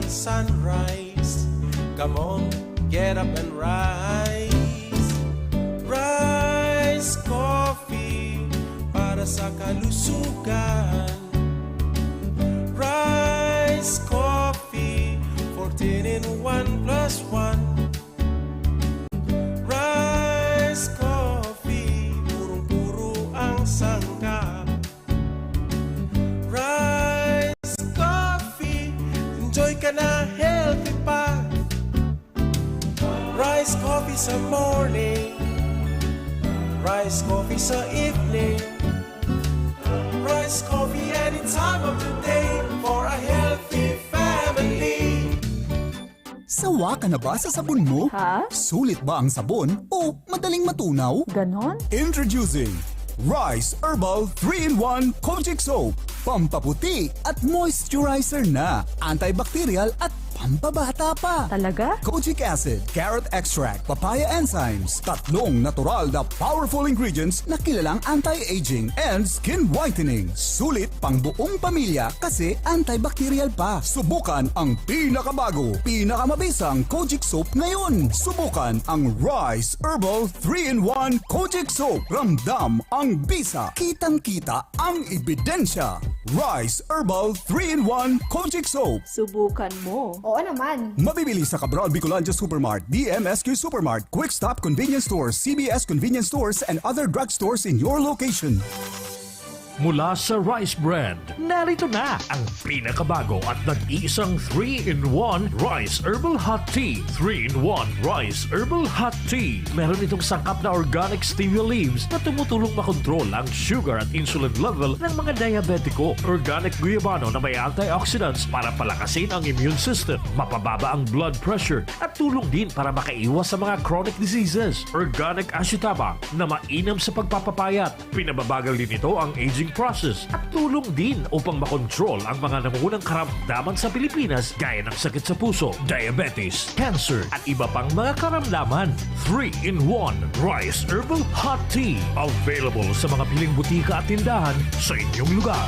sunrise. Come on, get up and rise. Rise Coffee para sa kalusugan. Rise Coffee, 14 in 1 plus 1. Rise Coffee, purong-puro ang sangkap. Rise Coffee, enjoy ka na, healthy pa. Rise Coffee sa morning, Rise Coffee sa evening, Rise Coffee any time of the day for a healthy family. Sawa ka na ba sa sabon mo? Ha? Sulit ba ang sabon o madaling matunaw? Ganon? Introducing Rice Herbal 3-in-1 Kojic Soap. Pampaputi at moisturizer na. Antibacterial at pampabata pa. Talaga? Kojic acid, carrot extract, papaya enzymes. Tatlong natural na powerful ingredients na kilalang anti-aging and skin whitening. Sulit pang buong pamilya kasi antibacterial pa. Subukan ang pinakabago, pinakamabisang Kojic Soap ngayon. Subukan ang Rice Herbal 3-in-1 Kojic Soap. Ramdam ang bisa. Kitang-kita ang ebidensya. Rice Herbal 3-in-1 Kojic Soap. Subukan mo. Oo naman. Mabibili sa Cabral Bicolandia Supermart, DMSQ Supermart, Quick Stop Convenience Stores, CBS Convenience Stores, and other drugstores in your location. Mula sa Rice Brand, narito na ang pinakabago at nag-iisang 3-in-1 Rice Herbal Hot Tea. 3-in-1 Rice Herbal Hot Tea. Meron itong sangkap na organic stevia leaves na tumutulong makontrol ang sugar at insulin level ng mga diabetiko. Organic guyabano na may antioxidants para palakasin ang immune system, mapababa ang blood pressure at tulong din para makaiwas sa mga chronic diseases. Organic ashitaba na mainam sa pagpapapayat. Pinababagal din ito ang aging process at tulong din upang makontrol ang mga namumunang karamdaman sa Pilipinas gaya ng sakit sa puso, diabetes, cancer at iba pang mga karamdaman. 3-in-1 Rice Herbal Hot Tea. Available sa mga piling butika at tindahan sa inyong lugar.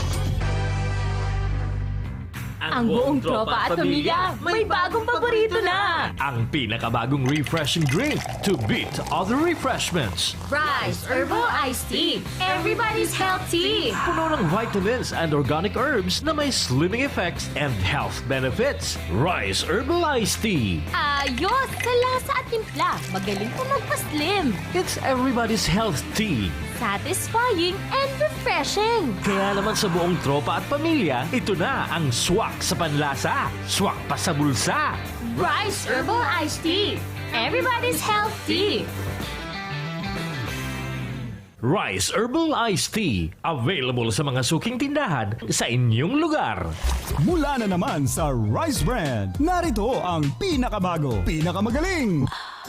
Ang buong tropa at pamilya may bagong paborito na! Ang pinakabagong refreshing drink to beat other refreshments. Rice Herbal Iced Tea. Everybody's healthy! Puno ng vitamins and organic herbs na may slimming effects and health benefits. Rice Herbal Iced Tea. Ayos! Sa lasa at timpla, magaling pa magpa-slim. It's everybody's health tea. Satisfying and refreshing. Kaya naman sa buong tropa at pamilya, ito na ang swak sa panlasa, swak pa sa bulsa. Rice Herbal Iced Tea. Everybody's healthy. Rice Herbal Iced Tea. Available sa mga suking tindahan sa inyong lugar. Mula na naman sa Rice Brand, narito ang pinakabago, pinakamagaling.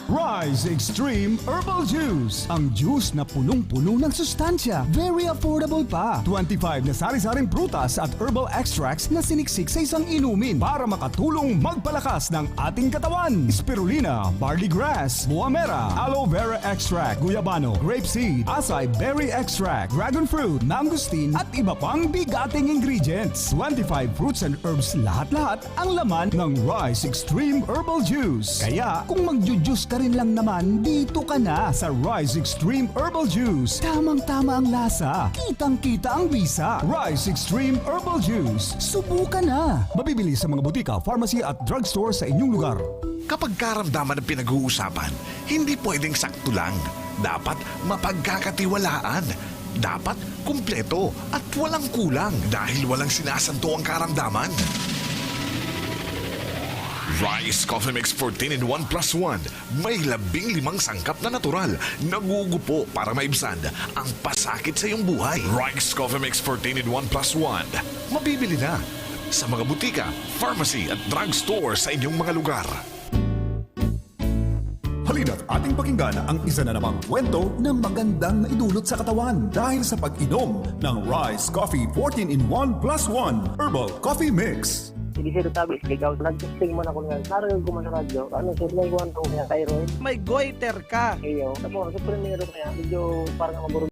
Rice Extreme Herbal Juice. Ang juice na punong-puno ng sustansya. Very affordable pa. 25 na sari-saring prutas at herbal extracts na siniksik sa isang inumin para makatulong magpalakas ng ating katawan. Spirulina, barley grass, buwa mera, aloe vera extract, guyabano, grapeseed, acai berry extract, dragon fruit, mangosteen at iba pang bigating ingredients. 25 fruits and herbs lahat-lahat ang laman ng Rice Extreme Herbal Juice. Kaya kung magjujuice ka rin lang naman, dito ka na sa Rice Extreme Herbal Juice. Tamang-tama ang lasa. Kitang-kita ang bisa. Rice Extreme Herbal Juice. Subukan na. Mabibili sa mga butika, pharmacy at drugstore sa inyong lugar. Kapag karamdaman ng pinag-uusapan, hindi pwedeng sakto lang. Dapat mapagkakatiwalaan. Dapat kumpleto at walang kulang dahil walang sinasanto ang karamdaman. Rice Coffee Mix 14-in-1 plus 1. May 15 sangkap na natural. Nagugupo para maibsan ang pasakit sa iyong buhay. Rice Coffee Mix 14-in-1 plus 1. Mabibili na sa mga butika, pharmacy at drugstore sa inyong mga lugar. Halina't ating pakinggan ang isa na namang kwento na magandang naidulot sa katawan dahil sa pag-inom ng Rice Coffee 14-in-1 plus 1 Herbal Coffee Mix. Hindi sir, sabi, ikaw, nag-testing mo na ko nga. Naragal ko man sa radyo. Ano, sir, may kuwan ko kaya thyroid. May goiter ka. Iyo. Tapos, sa primero kaya, medyo parang maburo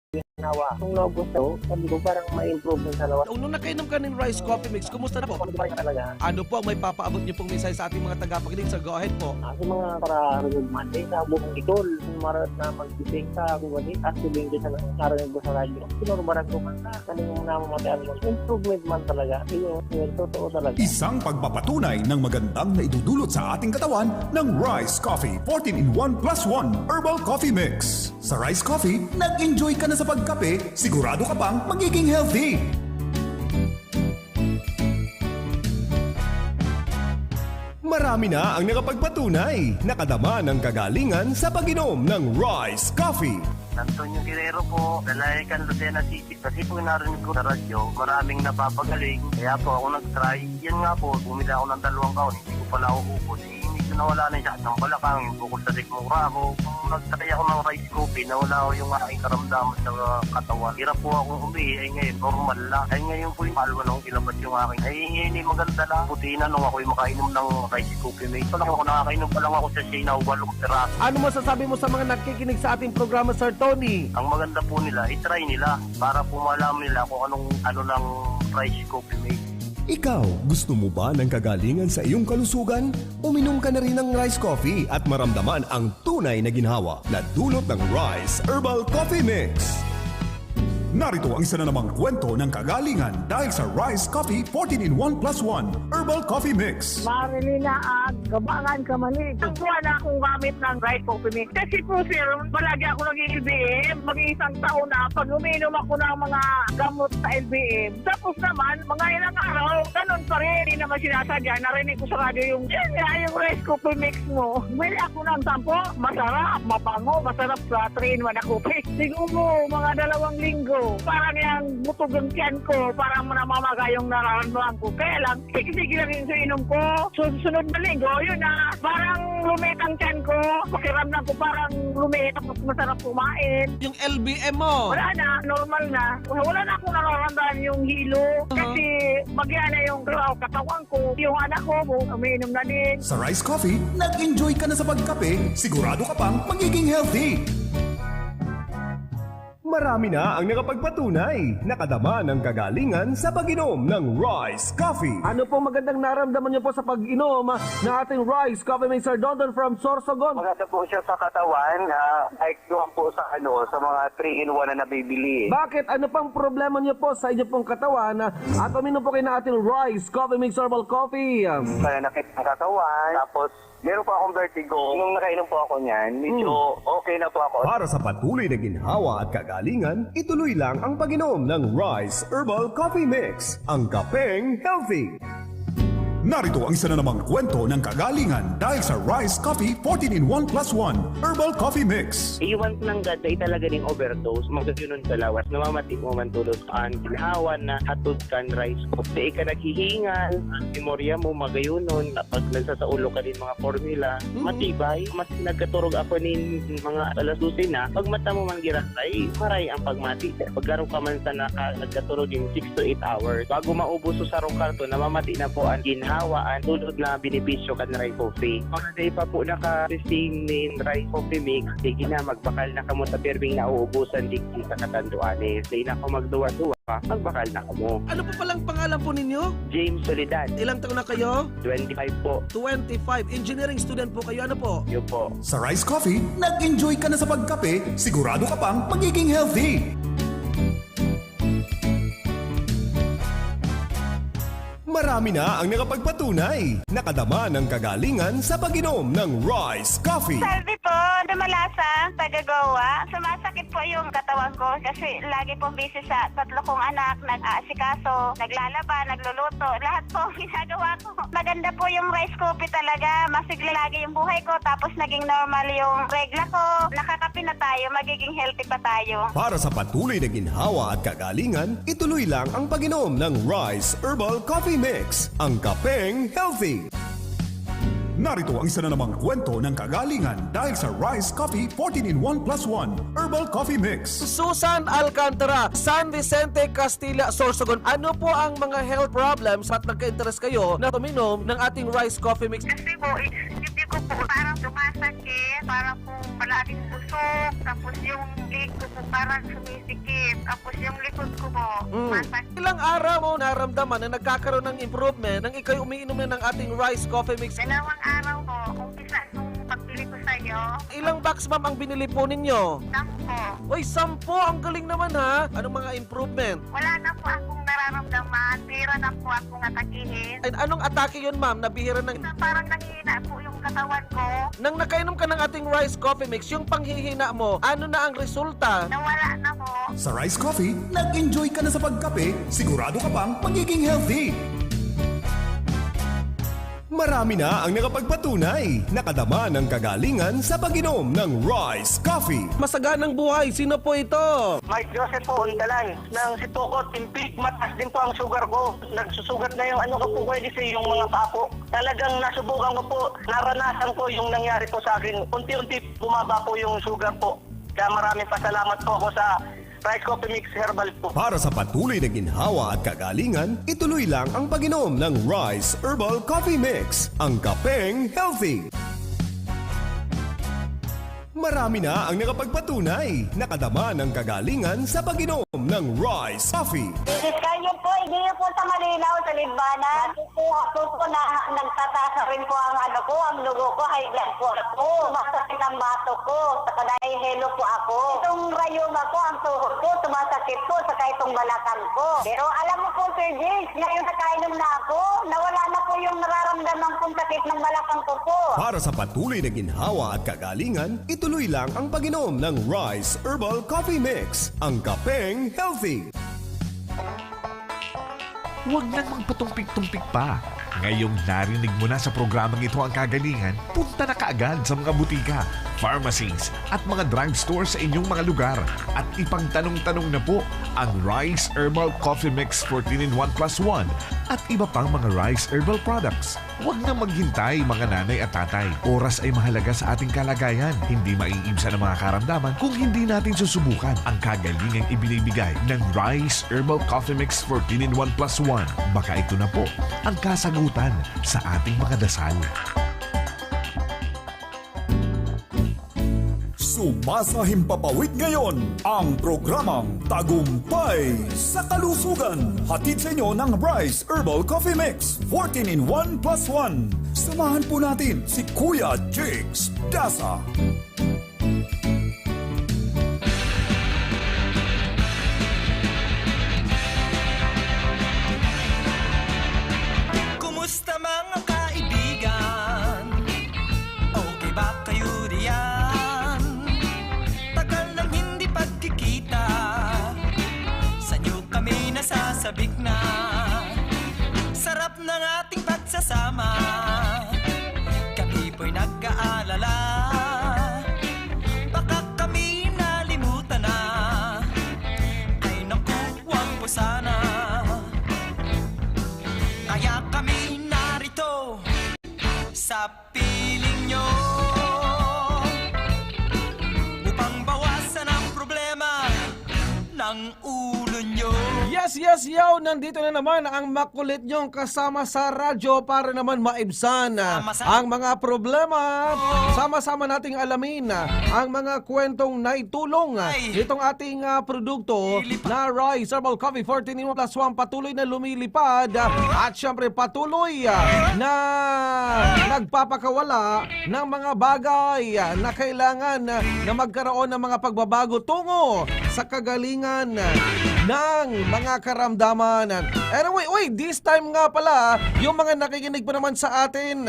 ginawa. Kung naubos ako, sabi ko parang may improvement sa lawas. Nung nakainom ka ng rice coffee mix, kumusta na po? Ano ba talaga? Ano po ang may papaabot niyo pong mensahe sa ating mga tagapakinig? Sir, go ahead po. Sa mga para good Monday sa buong Bicol, marat na magsising sa kumali at tuloy din sa narinig ko sa radyo. Sinurbaran ko man na kanina mo na mamatayan mo. Improvement man talaga. Yung totoo talaga. Isang pagpapatunay ng magandang na idudulot sa ating katawan ng Rice Coffee 14-in-1 plus 1 Herbal Coffee Mix. Sa Rice Coffee, nag-enjoy ka na sa pagkape, sigurado ka pang magiging healthy. Marami na ang nakapagpatunay, nakadama ng kagalingan sa pag-inom ng Rice Coffee. Antonio Guerrero po, Dalayacan, Lucena City. Kasi po narinig ko sa radyo, maraming napapagaling. Kaya po ako nag-try. Yan nga po, bumili ako ng 2 kaon. Hindi ko pala uubos. Hindi ko nawala na yung sakit ng balakang. Yung bukol sa sikmura ko. Kung nag-try ako ng rice coffee, nawala ko yung aking karamdaman sa katawan. Hirap po akong umihi. Ay ngayon, normal lang. Ay ngayon po yung kalwa nung kilabas yung aking. Ay ngayon, maganda lang. Puti na nung ako'y makainom ng rice coffee. May pa lang ako nakakainom pa lang ako sa Shea na 8 peraso. Ano masasabi mo sa mga nakikinig sa ating programa, Sir Tony? Ang maganda po nila, i-try nila para po malaman nila kung ano ng rice coffee made. Ikaw, gusto mo ba ng kagalingan sa iyong kalusugan? Uminom ka na rin ng rice coffee at maramdaman ang tunay na ginhawa na dulot ng Rice Herbal Coffee Mix. Narito ang isa na namang kwento ng kagalingan dahil sa Rice Coffee 14-in-1 plus 1 Herbal Coffee Mix. Marilina at gabangan ka mali. Nagkuha na akong gamit ng rice coffee mix. Kasi po sir, palagi ako nag-LBM. Mag-iisang taon na pag uminom ako ng mga gamot sa LBM. Tapos naman, mga ilang araw, ganun pa rin. Hindi naman sinasadya. Narinig ko sa radyo yung, yan nga, yung rice coffee mix mo. Bili ako ng 10. Masarap, mabango, masarap sa 3-in-1 na coffee. Siguro mga 2 linggo. Parang yung butog ang tiyan ko, parang namamaga yung nararamdaman ko. Kaya lang, sige lang yung inom ko. Susunod na linggo, yun na, parang lumit ang tiyan ko. Pakiramdam ko parang lumit, tapos masarap kumain. Yung LBM mo. Wala na, normal na. Wala na akong nararamdaman yung hilo. Kasi magyan na yung katawan ko. Yung anak ko, umiinom na din. Sa Rice Coffee, nag-enjoy ka na sa pagkape, sigurado ka pang magiging healthy. Marami na ang nakapagpatunay, nakadama ng kagalingan sa pag-inom ng Rice Coffee. Ano po magandang naramdaman niyo po sa pag-inom ng ating rice coffee mix, Sir Dondon from Sorsogon? Maganda po siya sa katawan, like doon po sa sa mga 3-in-1 na nabibili. Bakit? Ano pang problema niyo po sa inyo pong katawan at uminom po kayo ng ating rice coffee mix herbal coffee? Pananakit ng katawan, tapos meron pa akong vertigo. Nung nakainom po ako niyan, medyo okay na po ako. Para sa patuloy na ginhawa at kagalingan, ituloy lang ang pag-inom ng Rice Herbal Coffee Mix, ang kapeng healthy. Narito ang isa na namang kwento ng kagalingan dahil sa Rice Coffee 14-in-1 plus 1 Herbal Coffee Mix. Iwan ng God ay talaga ning overdose, magkaganon sa lawas, namamati mo man tulog ang ginahawan na hatod kan rice ko. Di ka naghihingal, ang memorya mo magayunon, pag nagsasaulo ka din mga formula, matibay, mas nagkaturog ako nin mga alas 12 na, pag mata mo man giratay, maray ang pagmati. Pagkaro ka man sa nagkaturog din 6 to 8 hours, bago maubos sa sarong karton, namamati na po ang ginhawaan tulad na benepisyo kan rice coffee. Mga day pa po naka-receive nin rice coffee mix, sige na magbakal na kamo sa pirbing na uubusan digdi sa katanduanes. Day na ako magduwa-duwa, magbakal na kamo. Ano po palang pangalan po ninyo? James Soledad, Ilang taon na kayo? 25 po. 25. Engineering student po kayo. Ano po? Yun po. Sa Rice Coffee, nag-enjoy ka na sa pagkape, sigurado ka pang magiging healthy. Marami na ang nakapagpatunay, nakadama ng kagalingan sa pag-inom ng Rice Coffee. Sabi po, dumalasa, taga-gawa. Sumasakit po yung katawan ko kasi lagi po busy sa 3 kong anak, nag-aasikaso, naglalaba, nagluluto, lahat po ginagawa ko. Maganda po yung rice coffee talaga, masigla lagi yung buhay ko, tapos naging normal yung regla ko. Nakakapi na tayo, magiging healthy pa tayo. Para sa patuloy na ginhawa at kagalingan, ituloy lang ang pag-inom ng Rice Herbal Coffee Mix, ang kapeng healthy. Narito ang isa na namang kwento ng kagalingan dahil sa Rice Coffee 14-in-1 plus 1 Herbal Coffee Mix. Susan Alcantara, San Vicente, Castilla, Sorsogon. Ano po ang mga health problems at nagka-interest kayo na tuminom ng ating rice coffee mix? Kasi po, dibdib ko po parang sumasakit, parang po palaging busog, tapos yung leg ko po parang sumisikip, tapos yung likod ko po masakit. Ilang araw mo naramdaman na nagkakaroon ng improvement nang ikay umiinom na ng ating Rice Coffee Mix? 2 araw po, umpisa nung pagbili ko sa'yo. Ilang box, ma'am, ang binili po ninyo? 10. Uy, 10! Ang galing naman, ha? Anong mga improvement? Wala na po akong nararamdaman, tira na po akong atakihin. Ay, anong atake yun, ma'am? Nabihira ng... Parang nanghihina po yung katawan ko. Nang nakainom ka ng ating Rice Coffee Mix, yung panghihina mo, ano na ang resulta? Nawala na po. Sa Rice Coffee, nag-enjoy ka na sa pagkape, sigurado ka pang magiging healthy. Marami na ang nakapagpatunay, nakadama ng kagalingan sa pag-inom ng Rice Coffee. Masaganang buhay, sino po ito? Mike Joseph po, Undalan. Nang si Pokot, Timpik, mataas din po ang sugar ko. Nagsusugat na yung ano ko po pwede sa yung mga papo. Talagang nasubukan ko po, naranasan ko yung nangyari po sa akin. Unti-unti bumaba po yung sugar po. Kaya maraming pasalamat po ako sa Rice Coffee Mix Herbal po. Para sa patuloy na ginhawa at kagalingan, ituloy lang ang pag-inom ng Rice Herbal Coffee Mix, ang kapeng healthy. Marami na ang nakapagpatunay, nakadama ng kagalingan sa pag-inom ng Rice Coffee. Kayo po, hindi po sa malinaw sa libanan. Ako po na nagtatasa rin po ang ano ko, ang lugo ko, high blood po ako. Sumasakit ang bato ko, saka nahihilo po ako. Itong rayuma ko, ang tuhod ko, sumasakit po, saka itong balakang ko. Pero alam mo po, Sir James, ngayon nakainom na ako, nawala na po yung nararamdaman kong sakit ng balakang ko po. Para sa patuloy na ginhawa at kagalingan, ituloy lang ang pag-inom ng Rice Herbal Coffee Mix, ang kapeng healthy. Huwag nang magpatumpik-tumpik pa. Ngayong narinig mo na sa programang ito ang kagalingan, punta na kaagad sa mga butika, pharmacies at mga drugstore sa inyong mga lugar at ipangtanong-tanong na po ang Rice Herbal Coffee Mix 14-in-1 plus 1 at iba pang mga Rice Herbal products. Huwag na maghintay mga nanay at tatay. Oras ay mahalaga sa ating kalagayan. Hindi maiibsan ang mga karamdaman kung hindi natin susubukan ang kagalingang ibinibigay ng Rice Herbal Coffee Mix 14-in-1 plus 1. Baka ito na po ang kasagutan sa ating mga dasal. Sumasahimpapawid ngayon ang programang Tagumpay sa Kalusugan. Hatid sa inyo ng Rice Herbal Coffee Mix 14-in-1 plus 1. Samahan po natin si Kuya Jakes Dasa. Kumusta mga kaibigan? Okay ba kayo riyan? Tagal nang hindi pagkikita, sa inyo kami nasasabik na. Sarap ng ating pagsasama, kami po'y nag-aalala. Baka kami nalimutan na, ay naku, wag po sana. Kaya kami narito sa piling nyo upang bawasan ang problema ng ulo nyo. Yes, yo! Nandito na naman ang makulit nyong kasama sa radyo para naman maibsan ang mga problema. Sama-sama nating alamin ang mga kwentong naitulong itong ating produkto na Rice Herbal Coffee 14-in-1 plus 1 patuloy na lumilipad at syempre patuloy na nagpapakawala ng mga bagay na kailangan na magkaroon ng mga pagbabago tungo sa kagalingan ng mga karamdaman. Anyway, this time nga pala, yung mga nakikinig pa naman sa atin,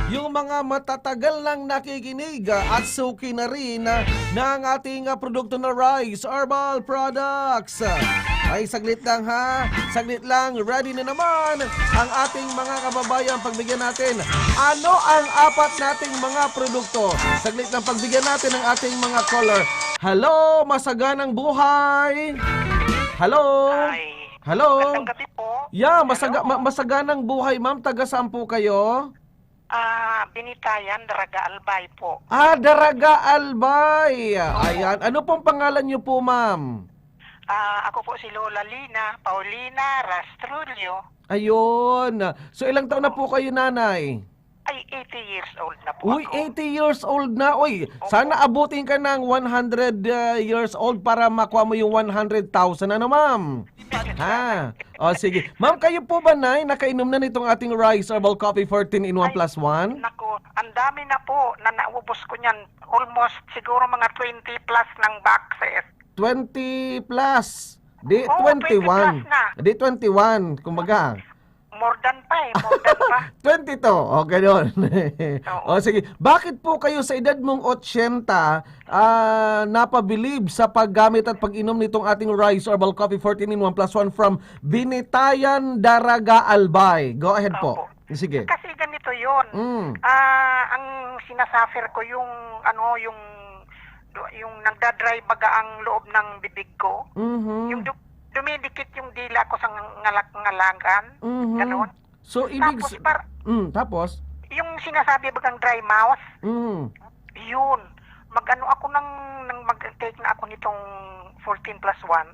yung mga matatagal nang nakikinig at suki na rin ng ating produkto na Rice Herbal Products. Ay, saglit lang saglit lang, ready na naman ang ating mga kababayan. Pagbigyan natin, ano ang apat nating mga produkto? Saglit lang, pagbigyan natin ang ating mga caller. Hello, masaganang buhay! Hello? Hi. Hello? Magandang gabi po. Yeah, masaganang buhay, ma'am. Taga saan po kayo? Binitayan, Daraga Albay po. Daraga Albay. Ayan. Ano pong pangalan niyo po, ma'am? Ako po si Lola Lina, Paulina Rastrulio. Ayun. So, ilang taon na po kayo, nanay? Ay, 80 years old na po Uy, ako. 80 years old na. Uy, sana abutin ka ng 100 years old para makuha mo yung 100,000. Ano, ma'am? Ha? O, sige. Ma'am, kayo po ba, Nay, nakainom na nitong ating Rice Herbal Coffee 14 in 1 plus 1? Naku, ang dami na po na naubos ko niyan. Almost siguro mga 20 plus ng boxes. 20 plus. Di Oo, 21. 20 plus na. Di 21, kumbaga. More than pa eh, more than pa. 22. O, gano'n. O, sige. Bakit po kayo sa edad mong 80 napabilib sa paggamit at pag-inom nitong ating Rice Herbal Coffee 14 in 1 plus 1 from Binitayan Daraga Albay? Go ahead po. Sige. Kasi ganito yun. Ang sinasuffer ko yung yung nagdadry baga ang loob ng bibig ko. Yung dumidikit yung dila ko sa ngalakan. Ganon. So, ibig... Tapos? Yung sinasabi bagang dry mouth, yun. Mag-ano ako nang mag-take na ako nitong 14 plus 1,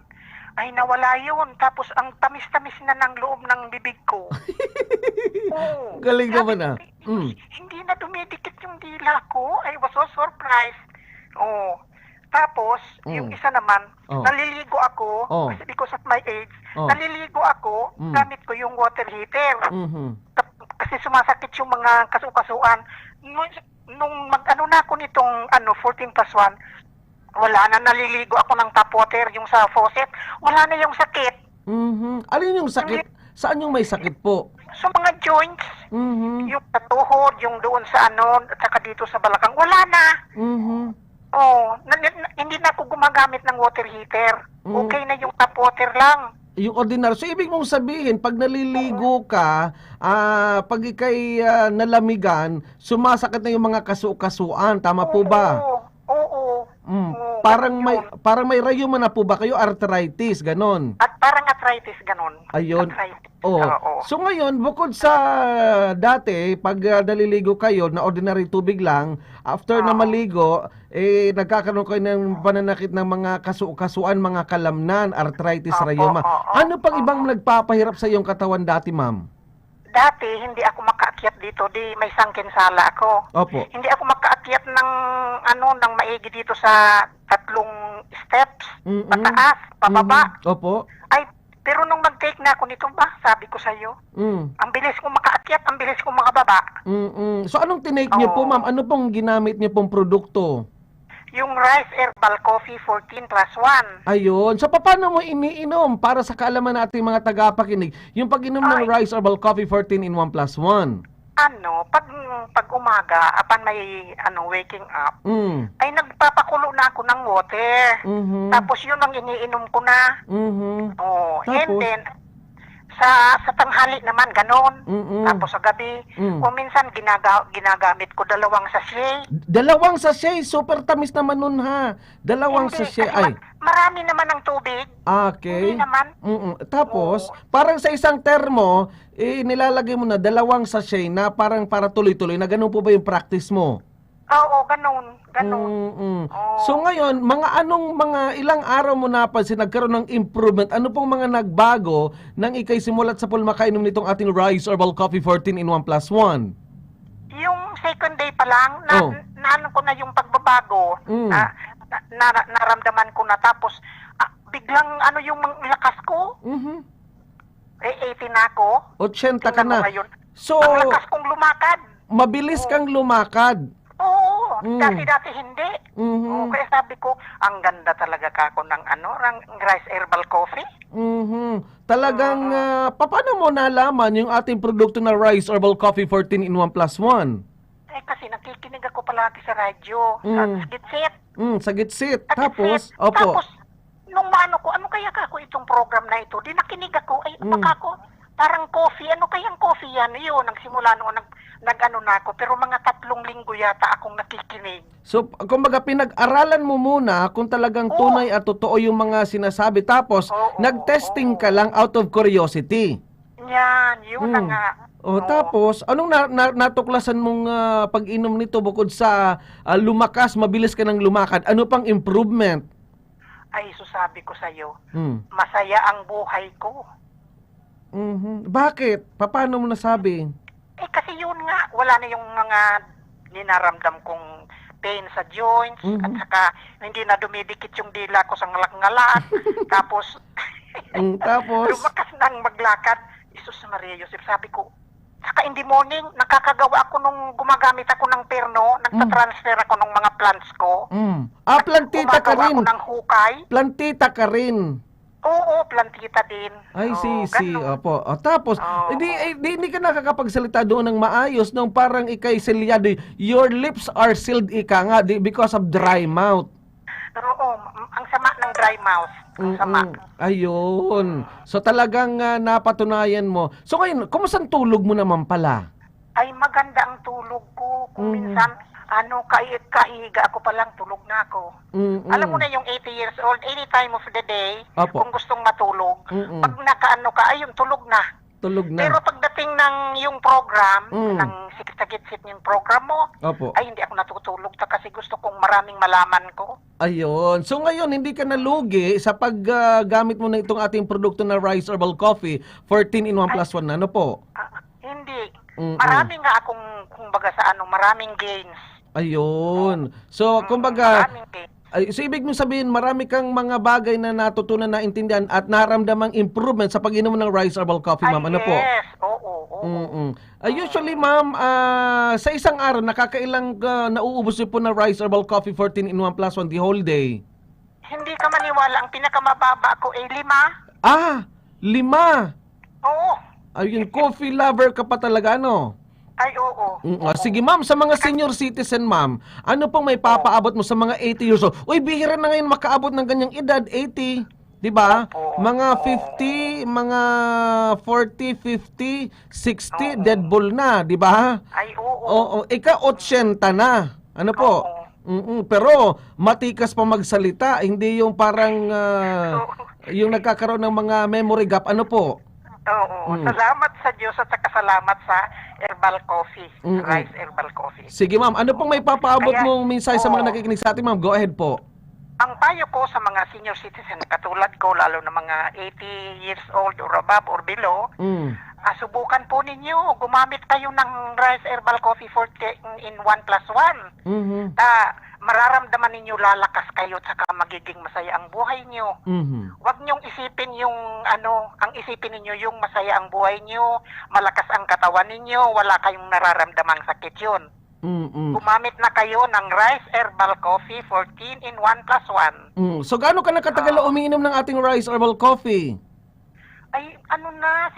ay nawala yun. Tapos ang tamis-tamis na ng loob ng bibig ko. Galing naman Hindi na dumidikit yung dila ko. I was so surprised. Tapos, yung isa naman, naliligo ako, kasi because of my age, naliligo ako, gamit ko yung water heater. Kasi sumasakit yung mga kasukasuan. Nung mag-ano na ako nitong 14 plus 1, wala na, naliligo ako ng tap water, yung sa faucet, wala na yung sakit. Alin yung sakit? Saan yung may sakit po? So mga joints, yung sa tuhod, yung doon sa at saka dito sa balakang, wala na. Hindi na ako gumagamit ng water heater. Okay na yung tap water lang. Yung ordinary. So, ibig mong sabihin, pag naliligo ka, pag ikay nalamigan, sumasakit na yung mga kasu-kasuan. Tama po ba? Oo. Parang may rayuma na po ba kayo? Arthritis, ganon? At parang arthritis, ganon. Ayun. Arthritis. Oo. So ngayon, bukod sa dati, pag naliligo kayo na ordinary tubig lang, after na maligo, nagkakaroon kayo ng pananakit ng mga kasu-kasuan, mga kalamnan, arthritis, rayuma. Ano pang ibang nagpapahirap sa iyong katawan dati, ma'am? Dati, hindi ako makaakyat dito. May sangkin sala ako. Opo. Hindi ako makaakyat ng maigi dito sa 3 steps. Pataas, pababa. Opo. Pero nung mag-take na ako nito ba, sabi ko sa'yo, ang bilis kong makaakyat, ang bilis kong makababa. So anong tinake niyo po, ma'am? Ano pong ginamit niyo pong produkto? Yung Rice Herbal Coffee 14 plus 1. Ayun. So paano mo iniinom para sa kaalaman nating mga tagapakinig? Yung pag-inom ng Rice Herbal Coffee 14 in 1 plus 1. Pag umaga, upon may waking up, ay nagpapakulo na ako ng water. Tapos yun ang iniinom ko na. And then, sa tanghali naman, ganon. Tapos sa gabi, kung minsan ginagamit ko 2 sachet. 2 sachet? Super tamis naman nun, ha? 2 sachet. Ay. Marami naman ang tubig. Okay. Hindi naman. Tapos, parang sa isang termo, nilalagay mo na 2 sachet na parang para tuloy-tuloy. Na ganun po ba yung practice mo? Oo, ganun. So ngayon, ilang araw mo napansin nagkaroon ng improvement? Ano pong mga nagbago nang ikay simulat sa pulmakainom nitong ating Rice Herbal Coffee 14 in 1 plus 1? Yung second day pa lang, ko na yung pagbabago. Naramdaman ko na. Tapos, biglang yung lakas ko. 80 na ako. 80 ka na. So, ang lakas kong lumakad. Mabilis kang lumakad. Oo, dati hindi. Kaya sabi ko, ang ganda talaga kako ng Rice Herbal Coffee. Talagang, paano mo nalaman yung ating produkto na Rice Herbal Coffee 14 in 1 plus 1? Kasi nakikinig ako palagi sa radyo, sa Gitsit. Sa Gitsit. Tapos, opo. Tapos, nung ano kaya kako itong program na ito, di nakinig ako, baka ako, parang coffee, ano kayang coffee yan? Yun, nagsimula noon, nag-ano na ako, pero mga 3 linggo yata akong nakikinig. So, kumbaga pinag-aralan mo muna kung talagang tunay at totoo yung mga sinasabi. Tapos, nag-testing ka lang out of curiosity. Yan, yun na nga. Tapos, anong natuklasan mong pag-inom nito bukod sa lumakas, mabilis ka ng lumakad? Ano pang improvement? Ay, sabi ko sa'yo, masaya ang buhay ko. Bakit? Paano mo nasabi? Kasi yun nga wala na yung mga ninaramdam kong pain sa joints, at saka hindi na dumidikit yung dila ko sa ngalak-ngalak. Tapos, Tapos? lumakas nang maglakad. Isus Maria Joseph, sabi ko, saka in the morning, nakakagawa ako nung gumagamit ako ng perno, nagtatransfer ako ng mga plants ko. Plantita ka Gumagawa rin. ako ng hukay. Plantita ka rin. Oo, plantita din. Ay, Oo, ganun. opo. Tapos, hindi ka nakakapagsalita doon ng maayos nung parang ikay selyado. Your lips are sealed, ika nga, because of dry mouth. Oo, ang sama ng dry mouth. Ang sama. Ayun. So talagang napatunayan mo. So ngayon, kumusta ang tulog mo naman pala? Ay, maganda ang tulog ko. Kung minsan, kahiga ako palang tulog na ako. Alam mo na yung 80 years old, any time of the day, Opo. kung gustong matulog, pag nakaano ka, ayun, tulog na. Tulog na. Pero pagdating ng yung program, ng sikit-sakit yung program mo, Opo. ay hindi ako natutulog kasi gusto kong maraming malaman ko. Ayun. So ngayon, hindi ka nalugi sa paggamit mo na itong ating produkto na Rice Herbal Coffee, 14 in 1 plus 1 na. Ano po? Hindi. Marami nga akong, kumbaga sa maraming gains. Ayun. So, kumbaga, Maraming gains. so ibig mong sabihin, marami kang mga bagay na natutunan, na intindihan at naramdamang improvement sa pag-inom ng Rice Herbal Coffee, ma'am. Ano po? Yes, oo. Usually, ma'am, sa isang araw, nakakailang nauubos niyo po na Rice Herbal Coffee 14 in 1 plus 1 the whole day? Hindi ka maniwala, ang pinakamababa ko ay 5. 5? Oo. Ayun, coffee lover ka pa talaga, ano? Ay, oo. Sige, ma'am, sa mga senior citizen, ma'am, ano pong may papaabot mo sa mga 80 years old? Uy, bihira na ngayon makaabot ng ganyang edad, 80. Di ba? Mga 50, mga 40, 50, 60, dead bull na, di ba? Ay, oo. Oo, ika 80 na. Ano po? Pero matikas pa magsalita, hindi yung parang yung nagkakaroon ng mga memory gap. Ano po? Oo. Salamat sa Diyos at saka salamat sa Herbal Coffee. Rice Herbal Coffee. Sige, ma'am. Ano pong may papaabot mong mensahe sa mga nakikinig sa atin, ma'am? Go ahead po. Ang payo ko sa mga senior citizen katulad ko, lalo na mga 80 years old or above or below, subukan po ninyo. Gumamit kayo ng Rice Herbal Coffee 14 in 1 plus 1. Mararamdaman ninyo lalakas kayo at saka magiging masaya ang buhay nyo. Huwag nyong isipin yung ang isipin ninyo yung masaya ang buhay nyo, malakas ang katawan ninyo, wala kayong nararamdamang sakit yun. Gumamit na kayo ng Rice Herbal Coffee 14 in 1 plus 1. So gaano ka nakatagal na umiinom ng ating Rice Herbal Coffee? Ay,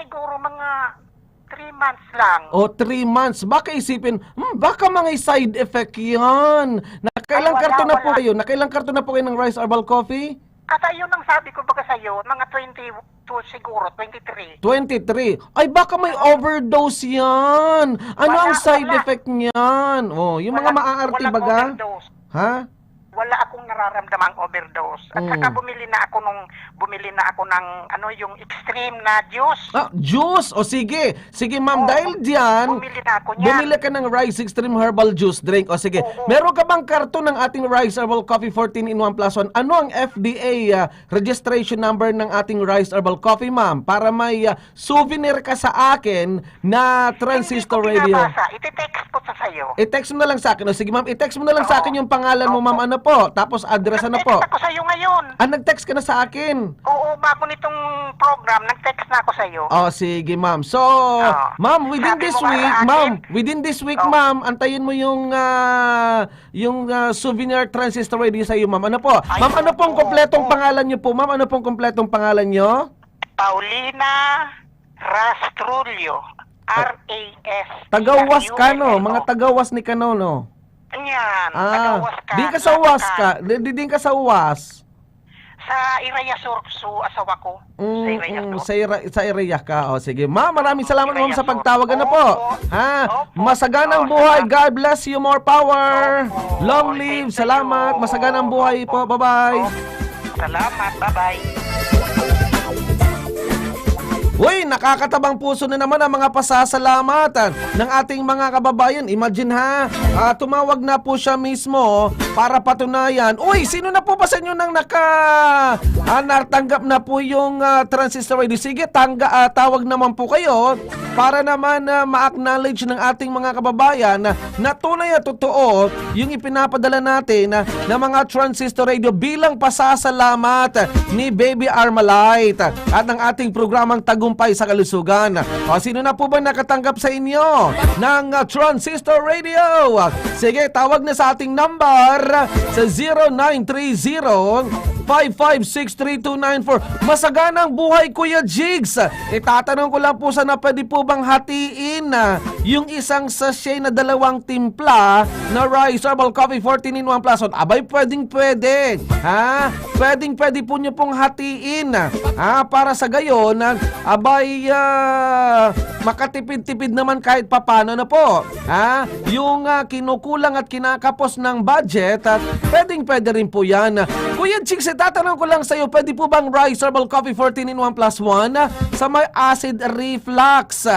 siguro mga 3 months lang. 3 months. Baka isipin, baka mga side effect yan. Nakailang karton na po kayo? Nakailang karton na po kayo ng Rice Herbal Coffee? Kasi yun ang sabi ko baga sa'yo, mga 22 siguro, 23. 23. Ay, baka may overdose yan. Ano ang side effect niyan? Yung mga maaarti baga? Overdose. Ha? Wala akong nararamdamang overdose. At saka bumili na ako ng yung extreme na juice. Juice? O sige. Sige, ma'am, dahil diyan, Bumili na ako niyan. bumili ka ng Rice Extreme Herbal Juice Drink. O sige. Meron ka bang karton ng ating Rice Herbal Coffee 14 in 1 plus 1? Ano ang FDA registration number ng ating Rice Herbal Coffee, ma'am? Para may souvenir ka sa akin na transistor Hindi ko radio. pinabasa. Iti-text ko sa sayo. I-text mo na lang sa akin. O sige, ma'am, i-text mo na lang sa akin yung pangalan mo, ma'am. Ano po? Tapos address ano po? Nag-text ako sa'yo ngayon. Nag-text ka na sa akin. Oo, bago nitong program, nag-text na ako sa'yo. Sige, ma'am. So, ma'am, within Sabi this mo nga week, sa akin? ma'am, antayin mo yung souvenir transistor radio sa iyo, ma'am. Ano po? Ma'am, ano pong kompletong pangalan niyo po? Ma'am, ano pong kompletong pangalan niyo? Paulina Rastrullo. R-A-S. Tagawas ka, no? Mga tagawas ni Kano, no? Yan, tagawas ka. Di ka sa UWAS ka. Di ka sa UWAS. Sa Iraya Sur, asawa ko. Sa Iraya Sur. Sa area ka. O, sige. Ma'am, maraming salamat, ma'am, sa pagtawag. Ano po? Masaganang buhay. God bless you. More power. Long live. Salamat. Masaganang buhay po. Bye-bye. Salamat. Bye-bye. Uy, nakakatabang puso na naman ang mga pasasalamat ng ating mga kababayan. Imagine ha, tumawag na po siya mismo para patunayan. Uy, sino na po ba sa inyo nang natanggap na po yung transistor radio? Sige, tawag naman po kayo para naman ma-acknowledge ng ating mga kababayan na tunay at totoo yung ipinapadala natin na mga transistor radio bilang pasasalamat ni Baby Armalite at ng ating programang Tagumpay sa Kalusugan. O, sino na po ba nakatanggap sa inyo ng transistor radio? Sige, tawag na sa ating number sa 0930-5563294. Masaganang buhay, Kuya Jigs. Itatanong ko lang po sana pwede po bang hatiin yung isang sachet na 2 timpla na Rice Herbal Coffee 14-in-1 Plus. Abay, pwede. Ha? Pwede po nyo pong hatiin. Para sa gayon, abay, makatipid-tipid naman kahit papano na po. Yung kinukulang at kinakapos ng budget, pwede rin po yan. Kuya Jigs, tatanong ko lang sa'yo, pwede po bang Rice Herbal Coffee 14-in-1 Plus 1 sa may acid reflux?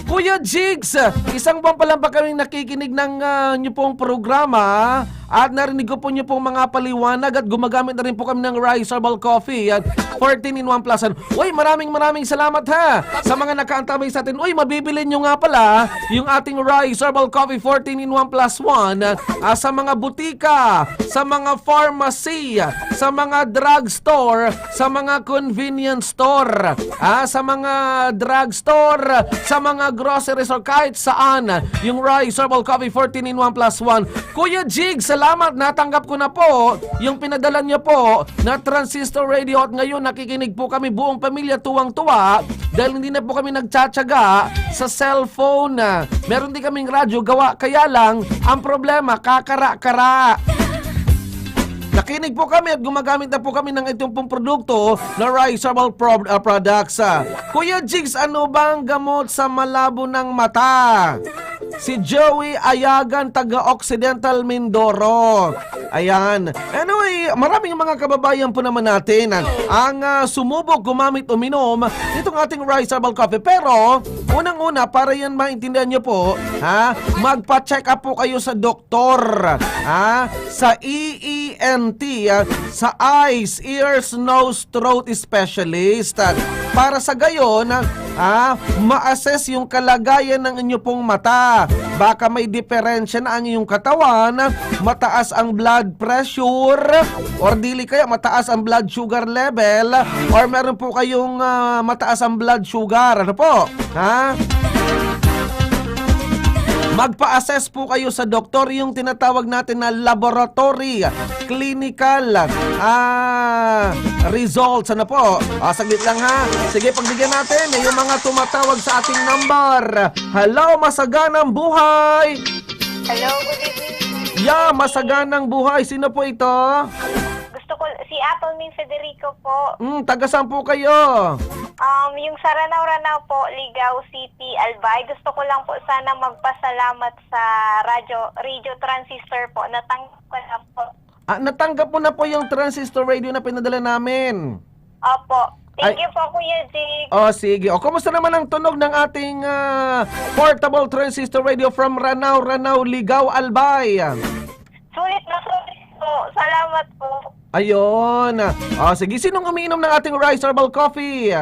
Kuya Jigs, isang buwan pa lang ba kaming nakikinig ng nyo pong programa at narinig ko po nyo pong mga paliwanag at gumagamit na rin po kami ng Rice Herbal Coffee at 14-in-1 Plus. Uy, maraming salamat ha sa mga nakaantabay sa atin. Uy, mabibili nyo nga pala yung ating Rice Herbal Coffee 14-in-1 Plus 1 sa mga butika, sa mga pharmacy, sa mga drugstore, sa mga convenience store, sa mga drugstore, sa mga groceries or kahit saan yung Rice Herbal Coffee 14-in-1 Plus 1. Kuya Jigs, salamat, natanggap ko na po yung pinadala niyo po na transistor radio at ngayon nakikinig po kami buong pamilya tuwang-tuwa dahil hindi na po kami nagtsatsaga sa cellphone. Meron din kaming radyo gawa, kaya lang ang problema kakara-kara. Nakinig po kami at gumagamit na po kami ng itong pong produkto na Rice Herbal Products. Kuya Jigs, ano bang gamot sa malabo ng mata? Si Joey Ayagan, taga-Occidental Mindoro. Ayan. Anyway, maraming mga kababayan po naman natin ang sumubok gumamit uminom itong ating Rice Herbal Coffee. Pero, unang-una, para yan maintindihan nyo po, magpa-check up po kayo sa doktor. Sa ENT, sa eyes, ears, nose, throat specialist. Para sa gayon, ma-assess yung kalagayan ng inyo pong mata. Baka may diferensya na ang iyong katawan, mataas ang blood pressure, or dili kaya mataas ang blood sugar level, or meron po kayong mataas ang blood sugar. Ano po? Magpa-assess po kayo sa doktor, yung tinatawag natin na laboratory, clinical results. Ano po? Saglit lang ha. Sige, pagbigyan natin yung mga tumatawag sa ating number. Hello, masaganang buhay! Hello, good evening. Yeah, masaganang buhay. Sino po ito? Gusto ko, si Appleman Federico po. Taga saan po kayo? Yung sa Ranao po, Ligao City, Albay. Gusto ko lang po sana magpasalamat sa Radio Transistor po. Natanggap ko na po. Natanggap mo na po yung transistor radio na pinadala namin. Opo. Thank you po, Kuya Jig. Sige. Kumusta naman ang tunog ng ating portable transistor radio from Ranao, Ligao, Albay? Sulit na sulit po. Salamat po. Ayun. Sige, sinong umiinom ng ating Rice Herbal Coffee?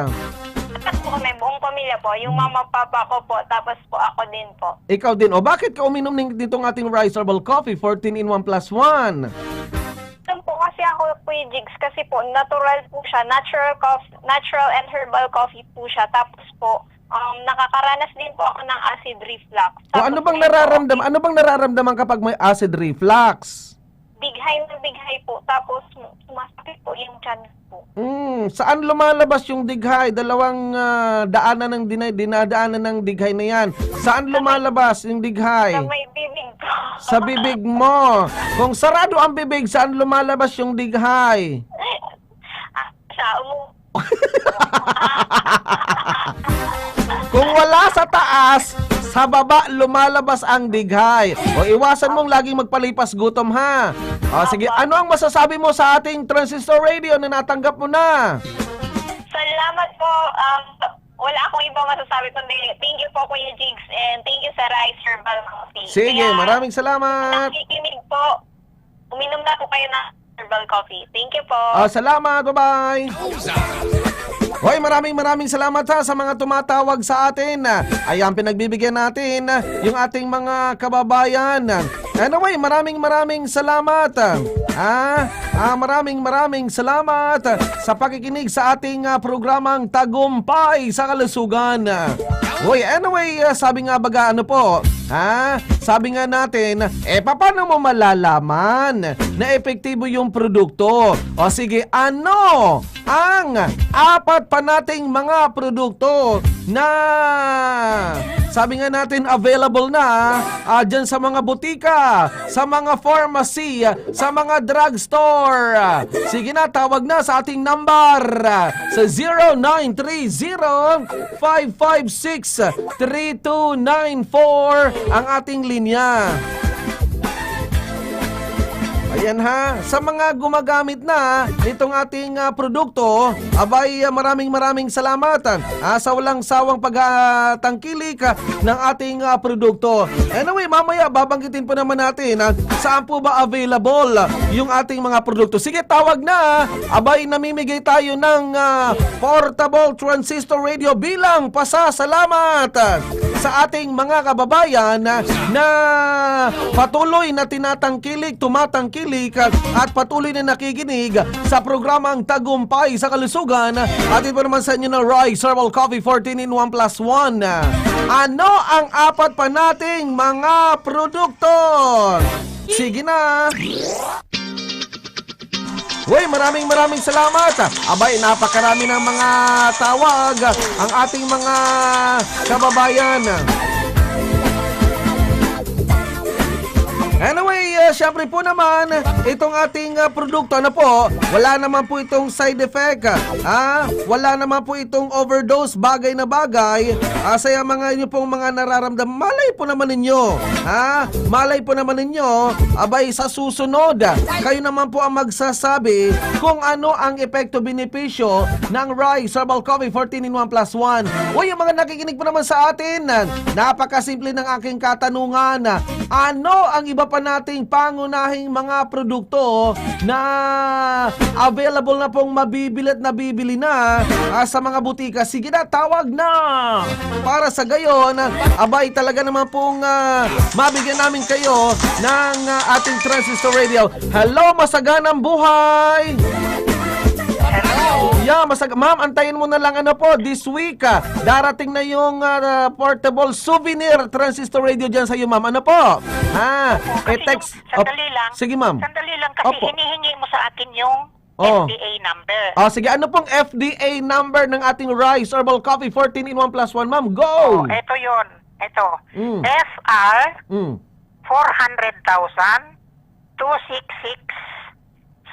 Po kami, buong pamilya po. Yung mama, papa ko po. Tapos po ako din po. Ikaw din. Bakit ka uminom nitong ating Rice Herbal Coffee 14-in-1 Plus 1? Po kasi ako po yung Jigs kasi po natural po siya, natural and herbal coffee po siya. Tapos po nakakaranas din po ako ng acid reflux. Ano bang nararamdaman kapag may acid reflux? Bighay po. Tapos sumasakit po yung tiyan po. Saan lumalabas yung dighay? Dalawang dinadaanan ng dighay na yan. Saan lumalabas yung dighay? Sa may bibig po. Sa bibig mo. Kung sarado ang bibig, saan lumalabas yung dighay? Sa ulo. Kung wala sa taas, sa baba lumalabas ang dighay. Iwasan mong laging magpalipas gutom ha. Sige, ano ang masasabi mo sa ating transistor radio na natanggap mo na? Salamat po. wala akong ibang masasabi kundi thank you po Kuya Jigs and thank you sa Rice Herbal Coffee. Sige, Kaya, maraming salamat. nakikinig po. Uminom na po kayo ng Herbal Coffee. Thank you po. Salamat, bye-bye. Hoy, maraming salamat sa mga tumatawag sa atin. Ayan, pinagbibigyan natin yung ating mga kababayan. Anyway, maraming salamat. Maraming salamat sa pakikinig sa ating programang Tagumpay sa Kalusugan. Hoy, anyway, sabi nga baga ano po, sabi nga natin, paano mo malalaman na epektibo yung produkto? O sige, ano ang apat pa nating mga produkto na sabi nga natin available na dyan sa mga butika, sa mga pharmacy, sa mga drugstore. Sige na, tawag na sa ating number sa 0930-556-3294 ang ating linya. Ayan ha, sa mga gumagamit na nitong ating produkto, abay maraming salamat sa walang sawang pagtangkilik ng ating produkto. Anyway, mamaya babanggitin po naman natin saan po ba available yung ating mga produkto. Sige, tawag na. Abay, namimigay tayo ng portable transistor radio bilang pasasalamat sa ating mga kababayan na patuloy na tinatangkilik, tumatangkilik at patuloy na nakikinig sa programang Tagumpay sa Kalusugan. At ito naman sa inyo na Rice Herbal Coffee 14-in-1 plus 1. Ano ang apat pa nating mga produkto? Sige na. Uy, maraming salamat. Abay, napakarami ng mga tawag ang ating mga kababayan. Anyway, syempre po naman, itong ating produkto na po, wala naman po itong side effect. Wala naman po itong overdose, bagay na bagay. Sa mga inyo pong mga nararamdaman, malay po naman ninyo. Malay po naman ninyo, abay sa susunod, kayo naman po ang magsasabi kung ano ang epekto benepisyo ng Rice Herbal Coffee 14-in-1 plus 1. Uy, yung mga nakikinig po naman sa atin, napakasimple ng aking katanungan. Ano ang iba pa nating pangunahing mga produkto na available na pong mabibili at nabibili na sa mga butika? Sige na, tawag na! Para sa gayon, abay talaga naman pong mabigyan namin kayo ng ating transistor radio. Hello, masaganang buhay! Yeah, ma'am, antayin mo na lang this week. Darating na yung portable souvenir transistor radio dyan sa iyo, ma'am. Ano po? Text. Sandali lang. Sige, ma'am. Sandali lang kasi hinihingi mo sa akin yung FDA number. Sige, ano pong FDA number ng ating Rice Herbal Coffee 14-in-1 plus 1, ma'am? Go! Ito yun. Ito. FR 400,000 266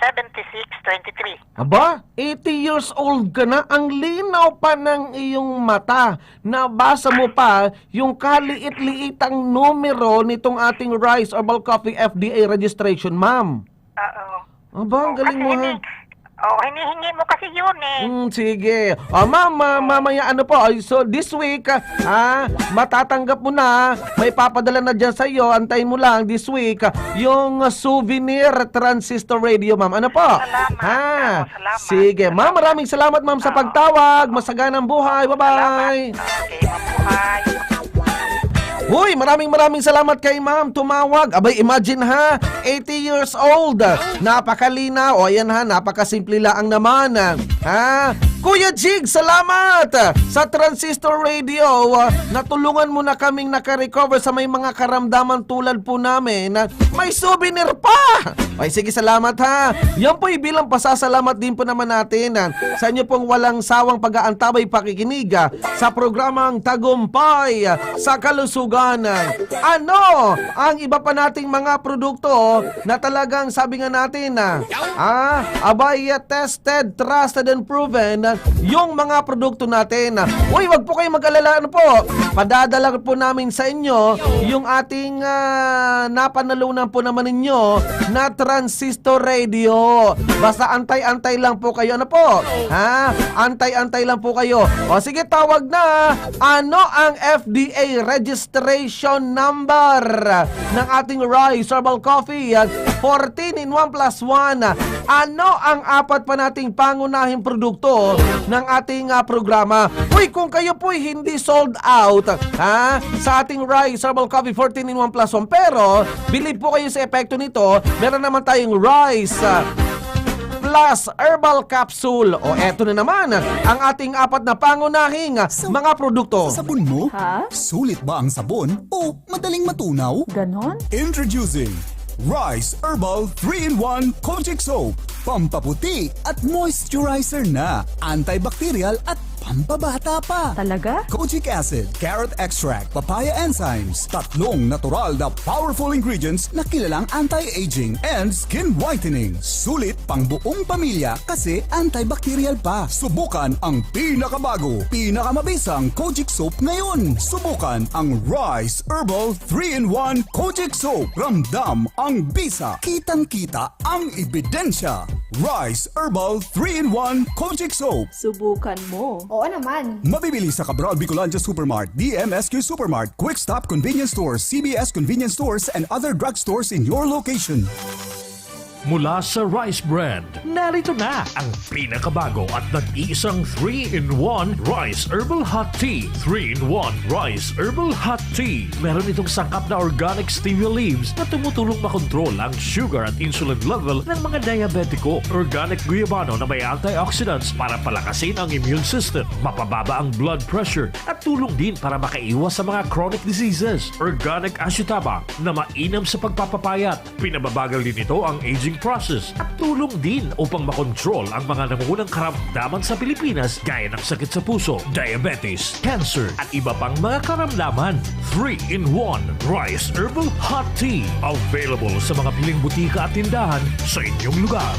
7623. Aba, 80 years old ka na. Ang linaw pa ng iyong mata. Nabasa mo pa yung kaliit-liitang numero nitong ating Rice Herbal Coffee FDA registration, ma'am. Aba, ang galing mo ha. Hinihingi mo kasi yun eh. Sige. Ma'am, mamaya so this week, matatanggap mo na, may papadala na dyan sa iyo, antayin mo lang this week, yung souvenir transistor radio, ma'am. Ano po? Salamat. Sige. Ma'am, maraming salamat, ma'am, sa pagtawag. Masaganang buhay. Bye-bye. Okay, mabuhay. Uy, maraming salamat kay ma'am tumawag. Abay, imagine ha, 80 years old. Napakalinaw. O ayan ha, napakasimple lang naman. Kuya Jig, salamat sa transistor radio. Natulungan mo na kaming nakarecover sa may mga karamdaman tulad po namin. May souvenir pa. Ay, sige, salamat ha. Yan po'y bilang pasasalamat din po naman natin sa inyo pong walang sawang pag-aantabay pakikinig sa programang Tagumpay sa Kalusugan. Ano ang iba pa nating mga produkto na talagang sabi nga natin abay tested, trusted and proven yung mga produkto natin. Uy, wag po kayong mag-alala, ano po, padadala po namin sa inyo yung ating napanalunan po naman ninyo na transistor radio. Basta antay-antay lang po kayo, ano po? Ha? Antay-antay lang po kayo. O sige, tawag na. Ano ang FDA registration number ng ating Rise Herbal Coffee? 14 in 1 plus 1. Ano ang apat pa nating pangunahing produkto ng ating programa? Uy, kung kayo po'y hindi sold out sa ating Rise Herbal Coffee 14 in 1 plus 1, pero bilib po kayo sa epekto nito, meron naman tayong Rise Plus Herbal Capsule. O eto na naman ang ating apat na pangunahing mga produkto. Sa sabon mo? Ha? Sulit ba ang sabon o madaling matunaw? Ganon? Introducing Rise Herbal 3-in-1 Kojic Soap. Pampaputi at moisturizer na. Antibacterial at pampabata pa. Talaga? Kojic acid, carrot extract, papaya enzymes. Tatlong natural na powerful ingredients na kilalang anti-aging and skin whitening. Sulit pang buong pamilya kasi antibacterial pa. Subukan ang pinakabago, pinakamabisang Kojic Soap ngayon. Subukan ang Rise Herbal 3-in-1 Kojic Soap. Ramdam ang bisa. Kitang-kita ang ebidensya. Rise Herbal 3-in-1 Kojic Soap. Subukan mo. Oo naman. Mabibili sa Cabral Bicolandia Supermart, DMSQ Supermart, Quick Stop Convenience Stores, CBS Convenience Stores, and other drugstores in your location. Mula sa Rice Brand, narito na ang pinakabago at nag-iisang 3-in-1 Rice Herbal Hot Tea. 3-in-1 Rice Herbal Hot Tea. Meron itong sangkap na organic stevia leaves na tumutulong makontrol ang sugar at insulin level ng mga diabetiko. Organic guyabano na may antioxidants para palakasin ang immune system, mapababa ang blood pressure at tulong din para makaiwas sa mga chronic diseases. Organic ashitaba na mainam sa pagpapapayat. Pinababagal din ito ang aging process at tulong din upang makontrol ang mga nangungunang karamdaman sa Pilipinas gaya ng sakit sa puso, diabetes, cancer at iba pang mga karamdaman. 3-in-1 Rice Herbal Hot Tea. Available sa mga piling butika at tindahan sa inyong lugar.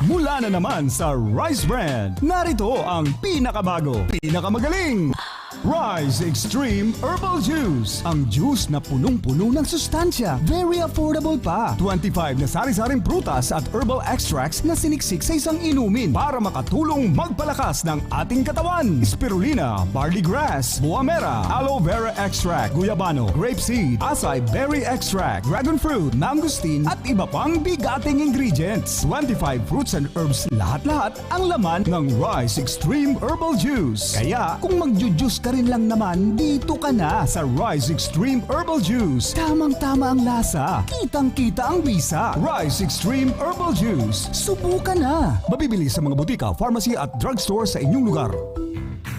Mula na naman sa Rice Brand, narito ang pinakabago, pinakamagaling, Rise Extreme Herbal Juice. Ang juice na punong-puno ng sustansya. Very affordable pa. 25 na sari-saring prutas at herbal extracts na siniksik sa isang inumin para makatulong magpalakas ng ating katawan. Spirulina, barley grass, buwa mera, aloe vera extract, guyabano, grapeseed, acai berry extract, dragon fruit, mangosteen at iba pang bigating ingredients. 25 fruits and herbs, lahat-lahat ang laman ng Rise Extreme Herbal Juice. Kaya kung magjujuice ka rin lang naman, dito ka na sa Rise Extreme Herbal Juice. Tamang-tama ang lasa, kitang-kita ang bisa. Rise Extreme Herbal Juice. Subukan na. Mabibili sa mga butika, pharmacy at drugstore sa inyong lugar.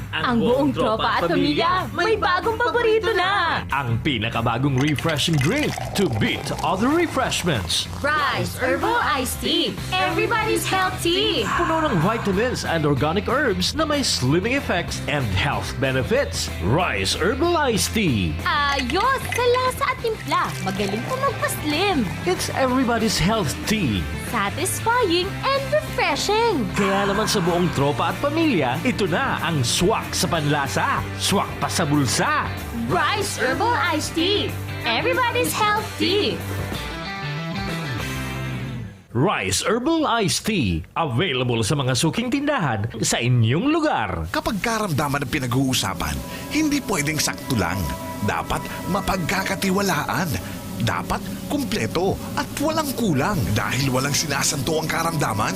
Ang buong tropa at pamilya, may bagong paborito na! Ang pinakabagong refreshing drink to beat other refreshments. Rise Herbal Iced Tea. Everybody's healthy! Puno ng vitamins and organic herbs na may slimming effects and health benefits. Rise Herbal Iced Tea. Ayos! Sa lasa at timpla, magaling pa magpa-slim. It's everybody's health tea. Satisfying and refreshing. Kaya naman sa buong tropa at pamilya, ito na ang swak sa panlasa, swak pa sa bulsa. Rise Herbal Iced Tea. Everybody's healthy. Rise Herbal Iced Tea. Available sa mga suking tindahan sa inyong lugar. Kapag karamdaman ang pinag-uusapan, hindi pwedeng sakto lang. Dapat mapagkakatiwalaan. Dapat kumpleto at walang kulang dahil walang sinasanto ang karamdaman.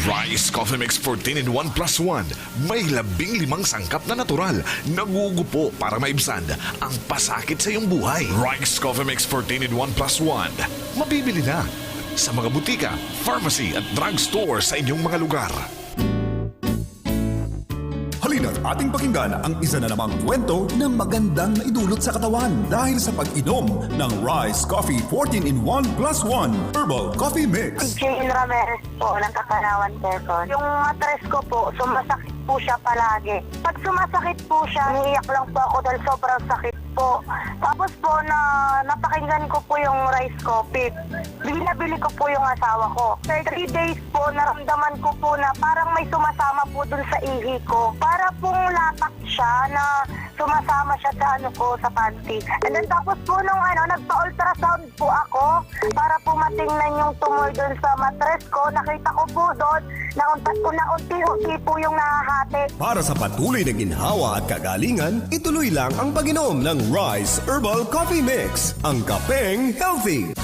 Rise Coffee Mix 14 in 1 plus 1. May 15 sangkap na natural. Nagugupo para maibsan ang pasakit sa iyong buhay. Rise Coffee Mix 14 in 1 plus 1. Mabibili na sa mga butika, pharmacy at drugstore sa inyong mga lugar. Halina't ating pakinggan ang isa na namang kwento na magandang naidulot sa katawan dahil sa pag-inom ng Rise Coffee 14 in 1 plus 1 Herbal Coffee Mix. Jane Ramirez po ng Katanawan, Quezon. Yung matres ko po, sumasakit po siya palagi. Pag sumasakit po siya, niiyak lang po ako dahil sobrang sakit po. po. Tapos po, napakinggan ko po yung rice coffee. Binabili ko po yung asawa ko. After 3 days po, naramdaman ko po na parang may sumasama po dun sa ihi ko. Para pong latak siya na sumasama siya sa sa panty. And then tapos po nung nagpa-ultrasound po ako para po matingnan yung tumor dun sa mattress ko. Nakita ko po doon na unti-unti po yung nahahati. Para sa patuloy na ginhawa at kagalingan, ituloy lang ang pag-inom ng Rice Herbal Coffee Mix, ang kapeng healthy.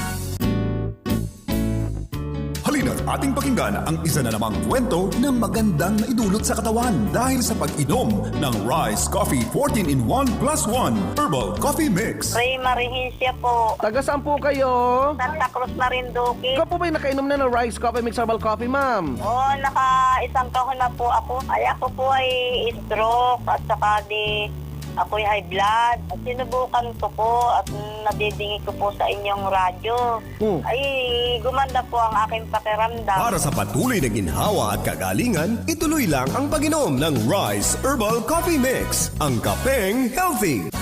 Halina't ating pakinggan ang isa na namang kwento ng magandang naidulot sa katawan dahil sa pag-inom ng Rice Coffee 14-in-1 plus 1 Herbal Coffee Mix. Ray Marihincia po. Taga saan po kayo? Santa Cruz, Marinduque. Ikaw po ba'y nakainom na ng Rice Coffee Mix Herbal Coffee, ma'am? Oo, naka-isang taon na po ako. Ay, ako po ay stroke at saka ako'y high blood. At sinubukan ko po at nadidingi ko po sa inyong radyo. Ay, gumanda po ang aking pakiramdam. Para sa patuloy na ginhawa at kagalingan, ituloy lang ang pag-inom ng Rice Herbal Coffee Mix, ang kapeng healthy.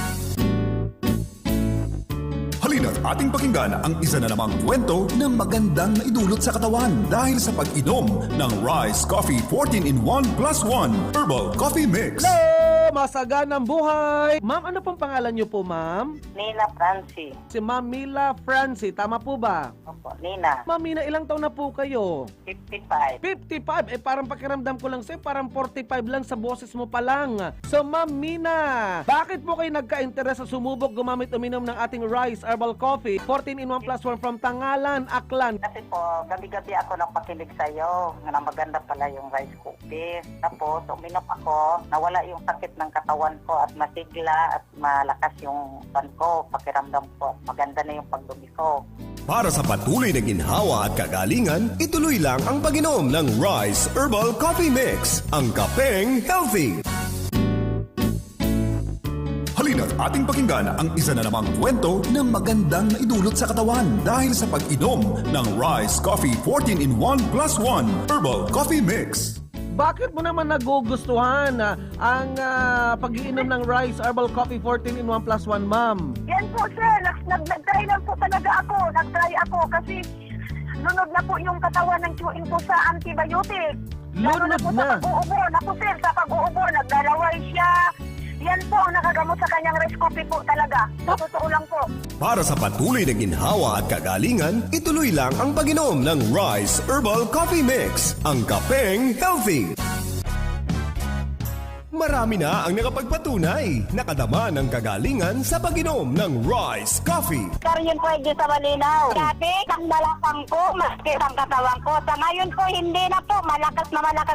Halina't ating pakinggan ang isa na namang kwento ng magandang naidulot sa katawan dahil sa pag-inom ng Rice Coffee 14-in-1 plus 1 Herbal Coffee Mix. Hello! Masaganang buhay! Ma'am, ano pong pangalan niyo po, ma'am? Nina Francie. Si Ma'am Mila Francie, tama po ba? Opo, Nina. Ma'am Mina, ilang taon na po kayo? 55. 55? Parang pakiramdam ko lang sa'yo, parang 45 lang sa boses mo pa lang. So, Ma'am Mina, bakit po kayo nagka-interes sa sumubok gumamit uminom ng ating Rice Herbal Coffee 14-in-1 plus 1 from Tangalan, Aklan? Kasi po, gabi-gabi ako napakinig sa'yo na maganda pala yung rice coffee. Tapos, uminom ako, nawala yung sakit ng katawan ko at masigla at malakas yung pan ko, pakiramdam ko. Maganda na yung pagdumi ko. Para sa patuloy na ginhawa at kagalingan, ituloy lang ang pag-inom ng Rice Herbal Coffee Mix, ang kapeng healthy. Halina't ating pakinggan ang isa na namang kwento ng magandang naidulot sa katawan dahil sa pag-inom ng Rice Coffee 14-in-1 plus 1 Herbal Coffee Mix. Bakit mo naman nagugustuhan ang pag-iinom ng Rice Herbal Coffee 14-in-1 plus 1, ma'am? Yan po, sir. Nag-try lang po talaga ako. Nag-try ako kasi lunod na po yung katawan ng chewing po sa antibiotic. Lalo na po sa pag-uubor. Naku, sir, sa pag-uubor, naglalaway siya. Yan po ang nakagamot sa kanyang rice coffee po talaga. Sa totoo lang po. Para sa patuloy na ginhawa at kagalingan, ituloy lang ang pag-inom ng Rice Herbal Coffee Mix, ang kapeng healthy. Marami na ang nakapagpatunay, nakadama ng kagalingan sa pag-inom ng Rice Coffee. Karyon po ay sa malinaw. Dati, ang balakang ko, maski ang katawan ko. Sa ngayon po, hindi na po. Malakas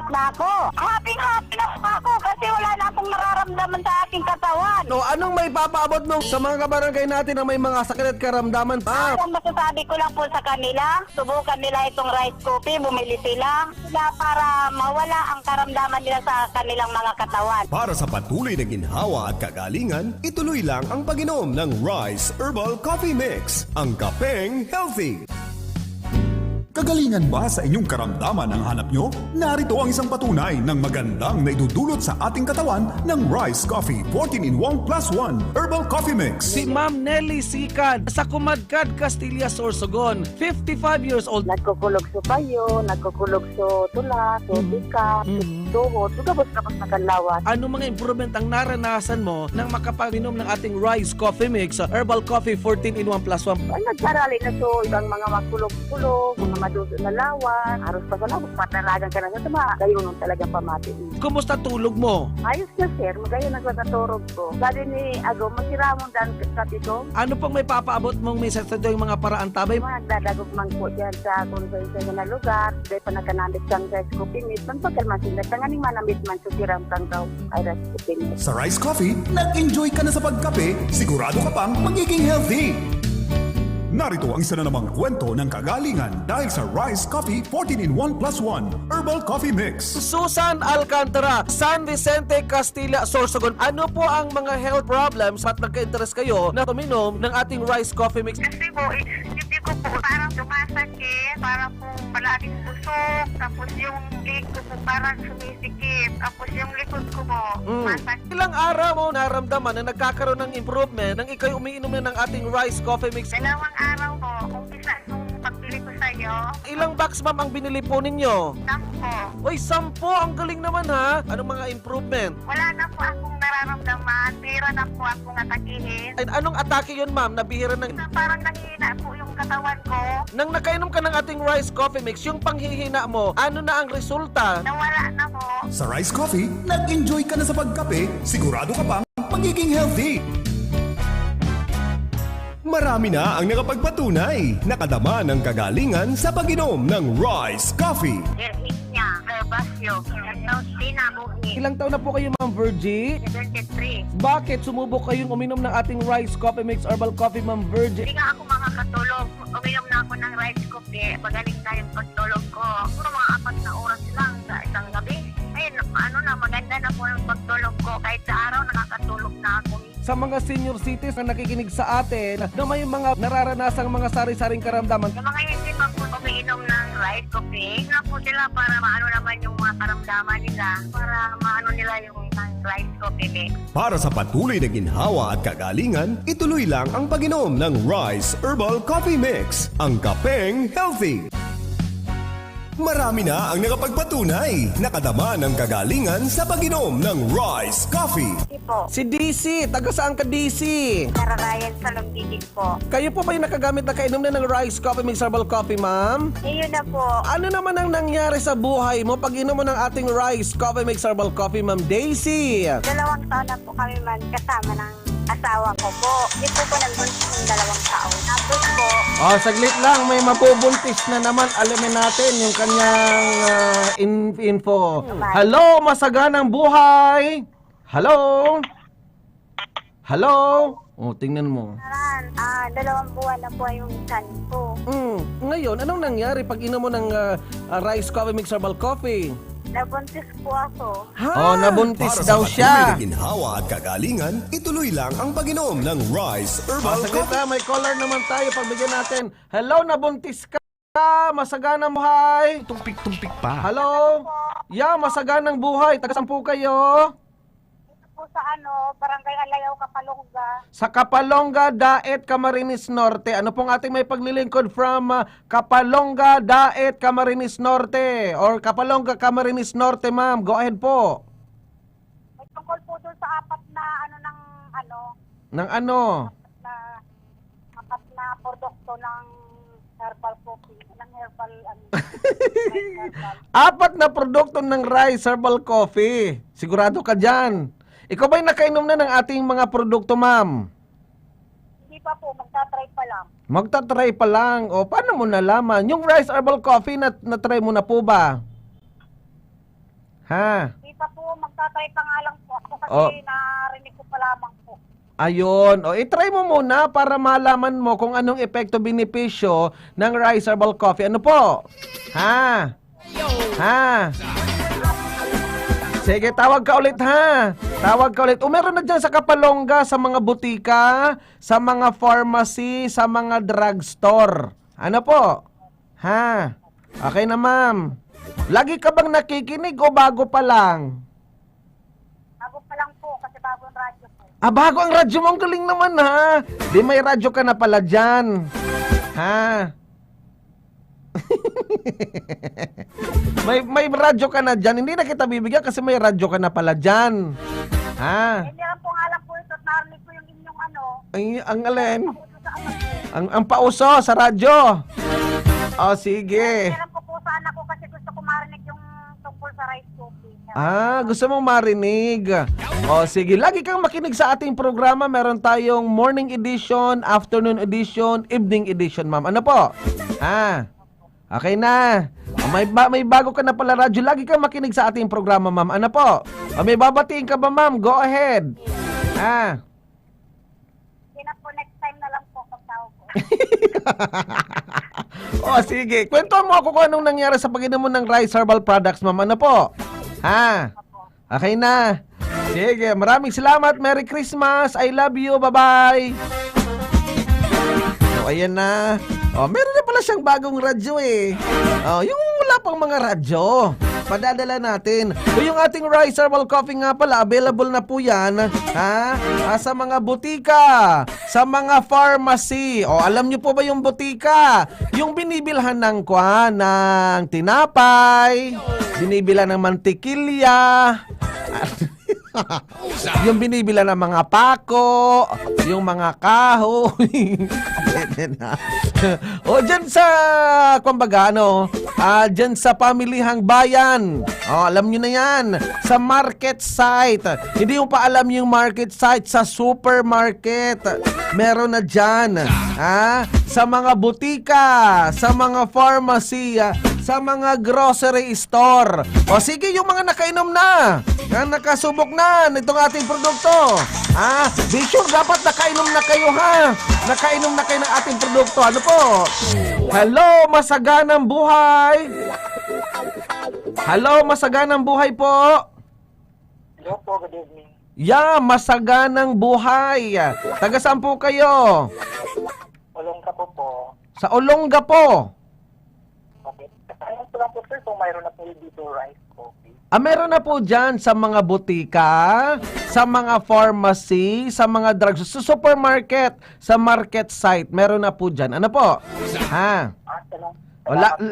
na ako. Happy-happy na po ako kasi wala na akong nararamdaman sa aking katawan. No, anong may papaabot mo sa mga kabarangay natin na may mga sakit at karamdaman? Ang masasabi ko lang po sa kanila, subukan nila itong rice coffee, bumili sila para mawala ang karamdaman nila sa kanilang mga katawan. Para sa patuloy na ginhawa at kagalingan, ituloy lang ang pag-inom ng Rice Herbal Coffee Mix, ang kapeng healthy. Kagalingan ba sa inyong karamdaman ang hanap nyo? Narito ang isang patunay ng magandang naidudulot sa ating katawan ng Rice Coffee 14-in-1 plus 1 Herbal Coffee Mix. Si Ma'am Nelly Sikad sa Kumadkad, Castilla, Sorsogon, 55 years old. Nagkukulog sa payo, nagkukulog sa tulas, sa bika, tuhod, tugabos-gabos na kanlawan. Ano mga improvement ang naranasan mo nang makapag-inom ng ating Rice Coffee Mix, Herbal Coffee 14-in-1 plus 1? Nagkarali na so, ibang mga makulog-kulog, mga madudo na lawan, haros pa sa labos, matalagan ka na sa tama, gayon nung talagang pamati. Kumusta tulog mo? Ayos na, sir, magayon nagsasaturog ko. Dali ni Agaw, masiramon dan sa tito. Ano pong may papaabot mong minsan sa yung mga paraan tabay? Magdadagog man po dyan sa konsensya na lugar, dahil pa nagkanamit siyang rice coffee mix, magpagkalman sila, tanganing manamit man sa siram kang daw ay rice coffee mix. Sa Rice Coffee, nag-enjoy ka na sa pagkape, sigurado ka pang magiging healthy. Narito ang isa na namang kwento ng kagalingan dahil sa Rice Coffee 14-in-1 plus 1 Herbal Coffee Mix. Susan Alcantara, San Vicente, Castilla, Sorsogon. Ano po ang mga health problems at nagka-interest kayo na tuminom ng ating Rice Coffee Mix? Kasi po, hindi ko ko po parang sumasakit, parang po palaging busog, tapos yung leg ko po parang sumisikip, tapos yung likod ko po sumasakit. Ilang araw mo naramdaman na nagkakaroon ng improvement nang ikaw'y umiinom na ng ating rice coffee mix? 2 araw po, umpisa nung pagbili ko sa'yo. Ilang box ma'am ang binili po ninyo? 10. Uy, 10! Ang galing naman ha! Anong mga improvement? Wala na po akong nararamdaman, bihira na po akong atakihin. Ay, anong atake yun ma'am? Nabihira ng... Parang nanghihina po yung katawan ko. Nang nakainom ka ng ating rice coffee mix, yung panghihina mo, ano na ang resulta? Nawala na po. Sa Rice Coffee, nag-enjoy ka na sa pagkape, sigurado ka pang magiging healthy. Marami na ang nakapagpatunay, nakadama ng kagalingan sa pag-inom ng Rice Coffee. Hernia, Herbasio, Sinabuhi. Ilang taon na po kayo ma'am Virgie? 73. Bakit sumubok kayong uminom ng ating rice coffee mix herbal coffee ma'am Virgie? Hindi nga ako makakatulog. Uminom na ako ng rice coffee. Magaling na yung pagtulog ko. Puro mga 4 na oras lang sa isang gabi. Ayun, maganda na po yung pagtulog ko. Kahit sa araw, nakakatulog na ako. Sa mga senior citizens na nakikinig sa atin na may mga nararanasang mga sari-saring karamdaman, Yung mga hindi pa po umiinom ng rice coffee, na po sila para maano naman yung mga karamdaman nila. Para maano nila yung rice coffee mix. Para sa patuloy na ginhawa at kagalingan, ituloy lang ang pag-inom ng Rice Herbal Coffee Mix, ang kapeng healthy. Marami na ang nakapagpatunay, nakadama ng kagalingan sa pag-inom ng Rice Coffee. Po. si DC, taga saan ka DC? Nararayan sa Lambigig po. Kayo po ba yung nakagamit na kainom na ng rice coffee mix herbal coffee ma'am? Yun na po. Ano naman ang nangyari sa buhay mo pag inom mo ng ating rice coffee mix herbal coffee ma'am Daisy? 2 taon na po kami kasama ng asawa ko po. Hindi po nagbuntis ng 2 taon. Tapos po, Saglit lang, may mabubuntis na naman. Alamin natin yung kanyang info. Hello, masaganang buhay! Hello? Hello? Tingnan mo. 2 buwan na po yung son ko. Ngayon, anong nangyari pag inom mo ng rice coffee mix herbal coffee? Nabuntis po ako. Nabuntis Para daw sa patuloy siya. na ginhawa at kagalingan, ituloy lang ang pag-inom ng Rice Herbal Saglit Coffee. na, may caller naman tayo. Pagbigyan natin. Hello, nabuntis ka. Masaganang buhay. Tumpik-tumpik pa. Hello? Masaganang buhay. Taga saan po kayo? Po sa Barangay Alayaw, Kapalongga. Sa Kapalongga, Daet, Camarines Norte. Ano pong ating may paglilingkod from Kapalongga, Daet, Camarines Norte? Or Kapalongga, Camarines Norte, ma'am. Go ahead po. May tungkol po doon sa 4 na Nang ano? na 4 na produkto ng herbal coffee. Ng herbal, Apat na produkto ng rice herbal coffee. Sigurado ka dyan. Ikaw ba'y nakainom na ng ating mga produkto, ma'am? Hindi pa po, magta-try pa lang. Magta-try pa lang. Paano mo nalaman? Yung rice herbal coffee, na-try mo na po ba? Ha? Hindi pa po, magta-try pa nga lang po ako kasi narinig ko pa lamang po. Ayun. I-try mo muna para malaman mo kung anong epekto benepisyo ng rice herbal coffee. Ano po? Ha? Ha? Sige, tawag ka ulit ha. Tawag ka ulit. Meron na dyan sa Kapalongga, sa mga butika, sa mga pharmacy, sa mga drugstore. Ano po? Ha? Okay na ma'am. Lagi ka bang nakikinig o bago pa lang? Bago pa lang po kasi bago ang radyo po. Bago ang radyo mo. Ang galing naman ha. Di may radyo ka na pala dyan. Ha? may radyo ka na dyan. Hindi na kita bibigyan kasi may radyo ka na pala dyan. Ha? Hindi lang po nga lang po ito. Narinig ko yung inyong Ay, ang alin? Ang pauso sa radyo. Sige. Hindi lang po sa anak ko kasi gusto ko marinig yung tungkol sa rice coffee. Gusto mong marinig. Sige. Lagi kang makinig sa ating programa. Meron tayong morning edition, afternoon edition, evening edition, ma'am. Ano po? Okay na. May bago ka na pala radyo. Lagi kang makinig sa ating programa, ma'am. Ano po? May babatiin ka ba, ma'am? Go ahead. Hindi na po, next time na lang po pagtawag ko. Sige. Kwentuhan mo ako kung anong nangyari sa pag-inom mo ng rice herbal products, ma'am. Ano po? Okay na. Sige. Maraming salamat. Merry Christmas. I love you. Bye-bye. Ayan na. Meron na pala siyang bagong radyo eh. Yung wala pang mga radyo, padadala natin. Yung ating Rice Herbal Coffee nga pala, available na po yan sa mga butika, sa mga pharmacy. Alam niyo po ba yung butika? Yung binibilhan ng ng tinapay, binibilhan ng mantikilya, yung binibila ng mga pako, yung mga kahoy. Dyan sa, kumbaga, dyan sa pamilihang bayan. Alam nyo na yan. Sa market site. Hindi mo pa alam yung market site, sa supermarket. Meron na dyan. Sa mga butika, sa mga pharmacy, sa mga grocery store. Sige, yung mga nakainom na, nakasubok na nitong ating produkto. Be sure dapat nakainom na kayo Nakainom na kayo ng ating produkto. Ano po? Hello, masaganang buhay. Hello, masaganang buhay po. Hello po, good evening. Masaganang buhay. Taga saan po kayo? Olongapo po. Sa Olongapo. Okay. Ayun po lang po sir, kung mayroon na po dito rice coffee. Meron na po dyan sa mga butika, sa mga pharmacy, sa mga drugs, sa supermarket, sa market site. Meron na po dyan. Ano po?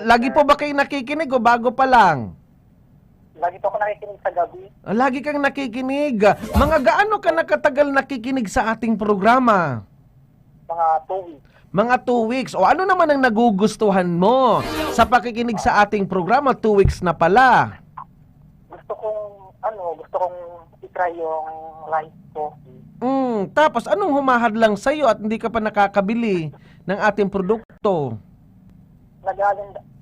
Lagi po ba kayo nakikinig o bago pa lang? Lagi po ako nakikinig sa gabi. Lagi kang nakikinig. Mga gaano ka nakatagal nakikinig sa ating programa? Mga 2 weeks. Mga 2 weeks. Ano naman ang nagugustuhan mo sa pakikinig sa ating programa? 2 weeks na pala. Gusto kong i-try yung rice coffee. Tapos anong humahadlang sa'yo at hindi ka pa nakakabili ng ating produkto?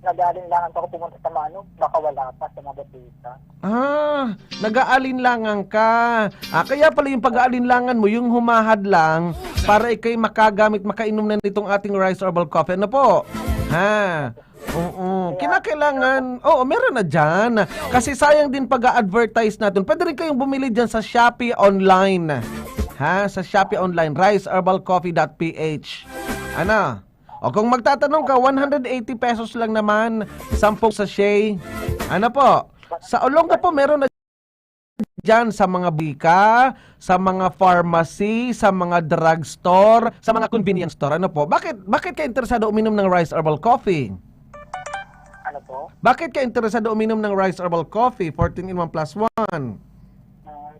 Nag-aalinlangan pa ako pumunta sa baka wala pa sa mga butika. Nag-aalinlangan ka. Kaya pala yung pag-aalinlangan mo, yung humahadlang para ikay makagamit, makainom na nitong ating Rice Herbal Coffee. Ano po? Kinakailangan, meron na dyan. Kasi sayang din pag-a-advertise natin. Pwede rin kayong bumili dyan sa Shopee Online. Sa Shopee Online, riceherbalcoffee.ph. Kung magtatanong ka, 180 pesos lang naman, 10 sachet. Ano po? Sa Olongapo, meron na dyan sa mga bika, sa mga pharmacy, sa mga drugstore, sa mga convenience store. Ano po? Bakit ka interesado uminom ng Rice Herbal Coffee? Ano po? Bakit ka interesado uminom ng Rice Herbal Coffee 14-in-1 plus 1?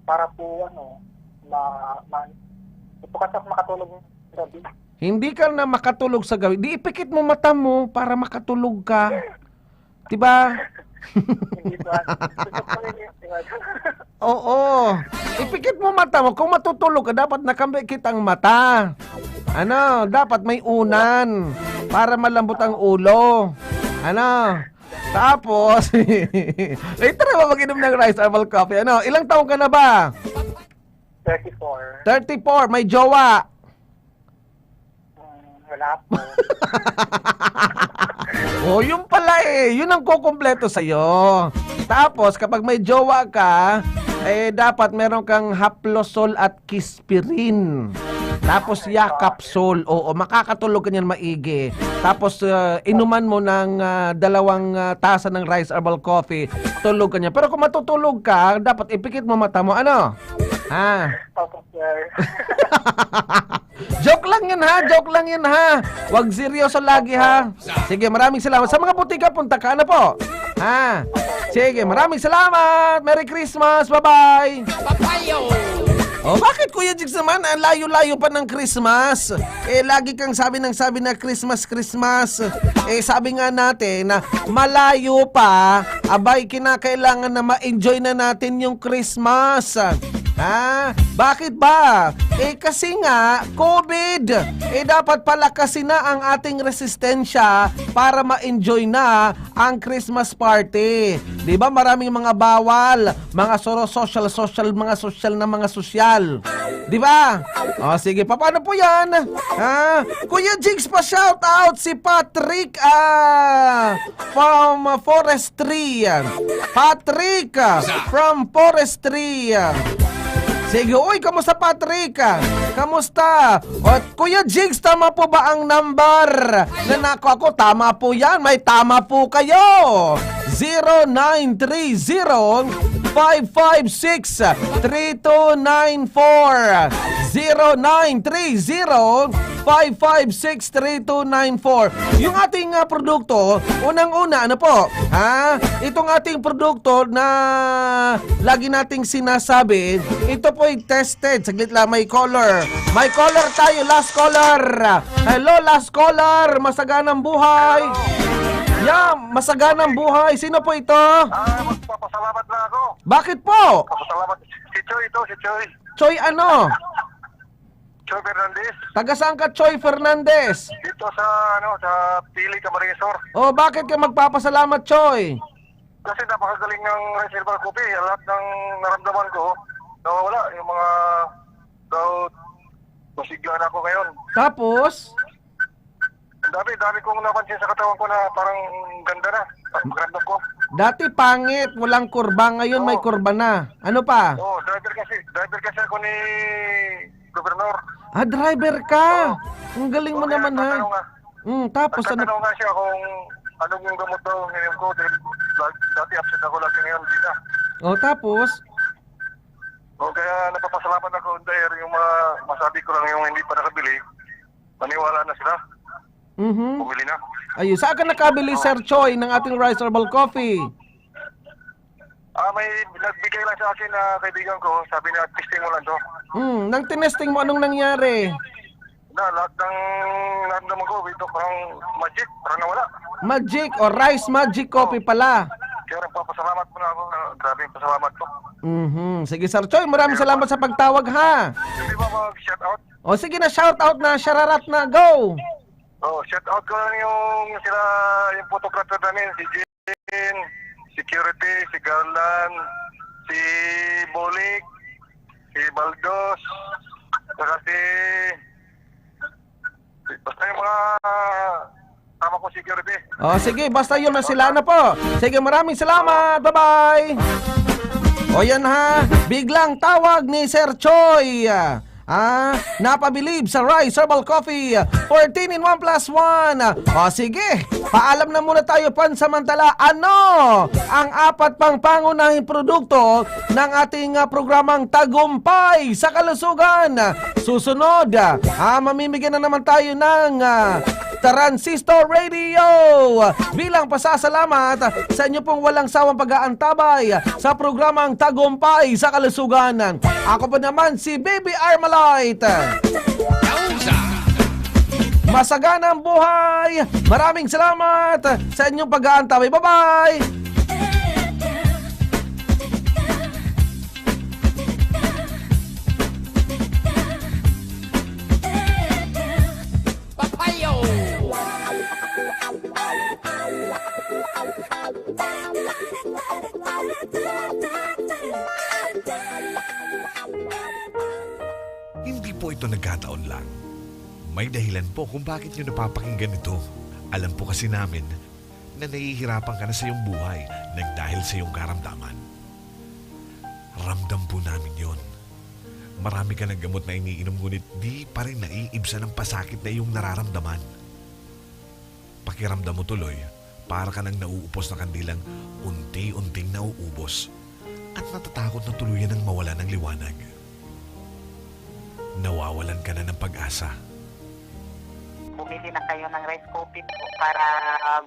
Para po kasi ako makatulog gabi. Hindi ka na makatulog sa gabi. Di ipikit mo mata mo para makatulog ka. Diba? Hindi po. Oo. Ipikit mo mata mo. Kung matutulog ka, dapat nakambikit ang mata. Dapat may unan para malambot ang ulo. Tapos, later na ba mag-inom ng Rice Herbal Coffee? Ilang taong ka na ba? 34. 34. May jowa? Wala po. Yun pala yun ang kukumpleto sa'yo. Tapos, kapag may jowa ka, dapat meron kang Haplosol at Kispirin. Tapos, Yakapsol. Makakatulog ka niyan maigi. Tapos, inuman mo ng 2 tasa ng Rice Herbal Coffee. Tulog ka niya. Pero kung matutulog ka, dapat ipikit mo mata mo. Opo, sir. Joke lang yan ha. Huwag seryoso lagi ha. Sige, maraming salamat. Sa mga butika, punta ka na po. Sige, maraming salamat. Merry Christmas. Bye-bye. Bakit Kuya Jigs naman? Layo-layo pa ng Christmas. Lagi kang sabi na Christmas. Sabi nga natin na malayo pa. Abay, kinakailangan na ma-enjoy na natin yung Christmas. Bakit ba? Kasi nga, COVID. Dapat palakasin na ang ating resistensya para ma-enjoy na ang Christmas party. Diba? Maraming mga bawal, mga social, mga sosyal. Diba? Sige, paano po yan? Kuya Jigs, pa shout out si Patrick from Forestry. Patrick from Forestry. Sige, uy, kamusta Patrick? Kamusta? O, Kuya Jigs, tama po ba ang number? Nanako ako, tama po yan. May tama po kayo. 0930-556-3294. 0930-556-3294. Yung ating produkto, unang-una, ano po? Ha? Itong ating produkto na lagi nating sinasabi, ito po'y tested. Saglit lang, may color. May color tayo, last caller. Hello, last caller. Masaganang buhay. Yeah, masaganang buhay. Sino po ito? Magpapasalamat na ako. Bakit po? Pasalamat. Si Choy ito, si Choy. Choy ano? Choy Fernandez. Taga saan ka, Choy Fernandez? Dito sa, sa Pili, Camarines-Sur. Oh, bakit ka magpapasalamat, Choy? Kasi napakagaling ng Rice Herbal Coffee. Lahat ng naramdaman ko, nawawala. Yung mga doubt, masigla na ako ngayon. Tapos? Ang dami kong napansin sa katawan ko na parang ganda na. Pagramdam ko. Dati pangit, walang kurba. Ngayon may kurba na. Ano pa? Oo, driver kasi ako ni Gobernador. Ah, driver ka. Ang galing mo naman ha. Tapos ano? Nagtatanong nga siya kung anong yung gamot daw ang ininom ko. Dahil dati upset ako lagi ngayon, hindi na. Oh, tapos? O kaya napapasalamat ako dahil yung mga masabi ko lang yung hindi pa nakabili, maniwala na sila. Bumili na. Ayun, saan ka nakabili, Sir Choy, ng ating Rice Herbal Coffee? May nagbigay lang sa akin na kaibigan ko, sabi na testing mo lang to. Nang tinesting mo, anong nangyari? Lahat ng naramdaman ko, ito parang magic, parang nawala. Magic o Rice Magic Coffee pala. Kaya nagpapasalamat mo na ako, grabe yung pasalamat ko. Sige, Sir Choy, maraming salamat sa pagtawag ha. Hindi ba mag-shout out? O sige na, shout out na, shararat na, go! Shout out ko lang yung photographer namin, si Jin, Security, si Garland, si Bolik, si Baldos, saka basta yung mga tama ko security. Sige, basta yun na sila na po. Sige, maraming salamat, bye-bye! O yan ha, biglang tawag ni Sir Choy. Napabilib sa Rice Herbal Coffee 14 in 1 plus 1. Sige, paalam na muna tayo pansamantala. Ano ang apat pang pangunahing produkto ng ating programang Tagumpay sa Kalusugan? Susunod, mamimigyan na naman tayo ng Transistor Radio bilang pasasalamat sa inyo pong walang sawang pag-aantabay sa programang Tagumpay sa Kalusugan. Ako pa naman si Baby Armalite. Masaganang buhay. Maraming salamat sa inyong pag-aantabay. Bye-bye. Hindi po ito nagkataon lang. May dahilan po kung bakit nyo napapakinggan ito. Alam po kasi namin na nahihirapan ka na sa iyong buhay nang dahil sa iyong karamdaman. Ramdam po namin yon. Marami ka ng gamot na iniinom ngunit di pa rin naiibsan ang pasakit na iyong nararamdaman. Pakiramdam mo tuloy, para ka nang nauupos na kandilang unti-unting nauubos at natatakot na tuluyan ng mawala ng liwanag. Nawawalan ka na ng pag-asa. Bumili na kayo ng rice coffee po para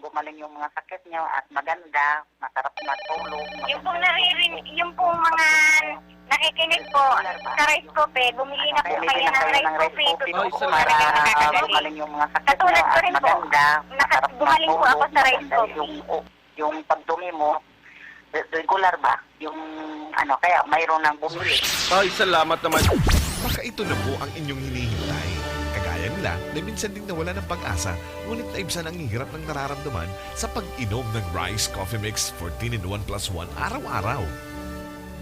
gumaling yung mga sakit nyo at maganda, masarap matulog. Yung pong naririnig, yung pong mga nakikinig po sa rice coffee, bumili na po kayo ng rice coffee. Totoo po para talaga gumaling yung mga sakit nyo katulad ko at rin po, maganda, masarap gumaling po ako sa rice matulog. coffee. Yung pagdumi mo, regular ba? Yung kaya mayroon nang bumili. Ay, salamat naman. Baka ito na po ang inyong hinihintay. Kagaya nila na minsan din nawala ng pag-asa, ngunit naibsan ang hirap ng nararamdaman sa pag-inom ng Rice Coffee Mix 14 in 1 plus 1 araw-araw.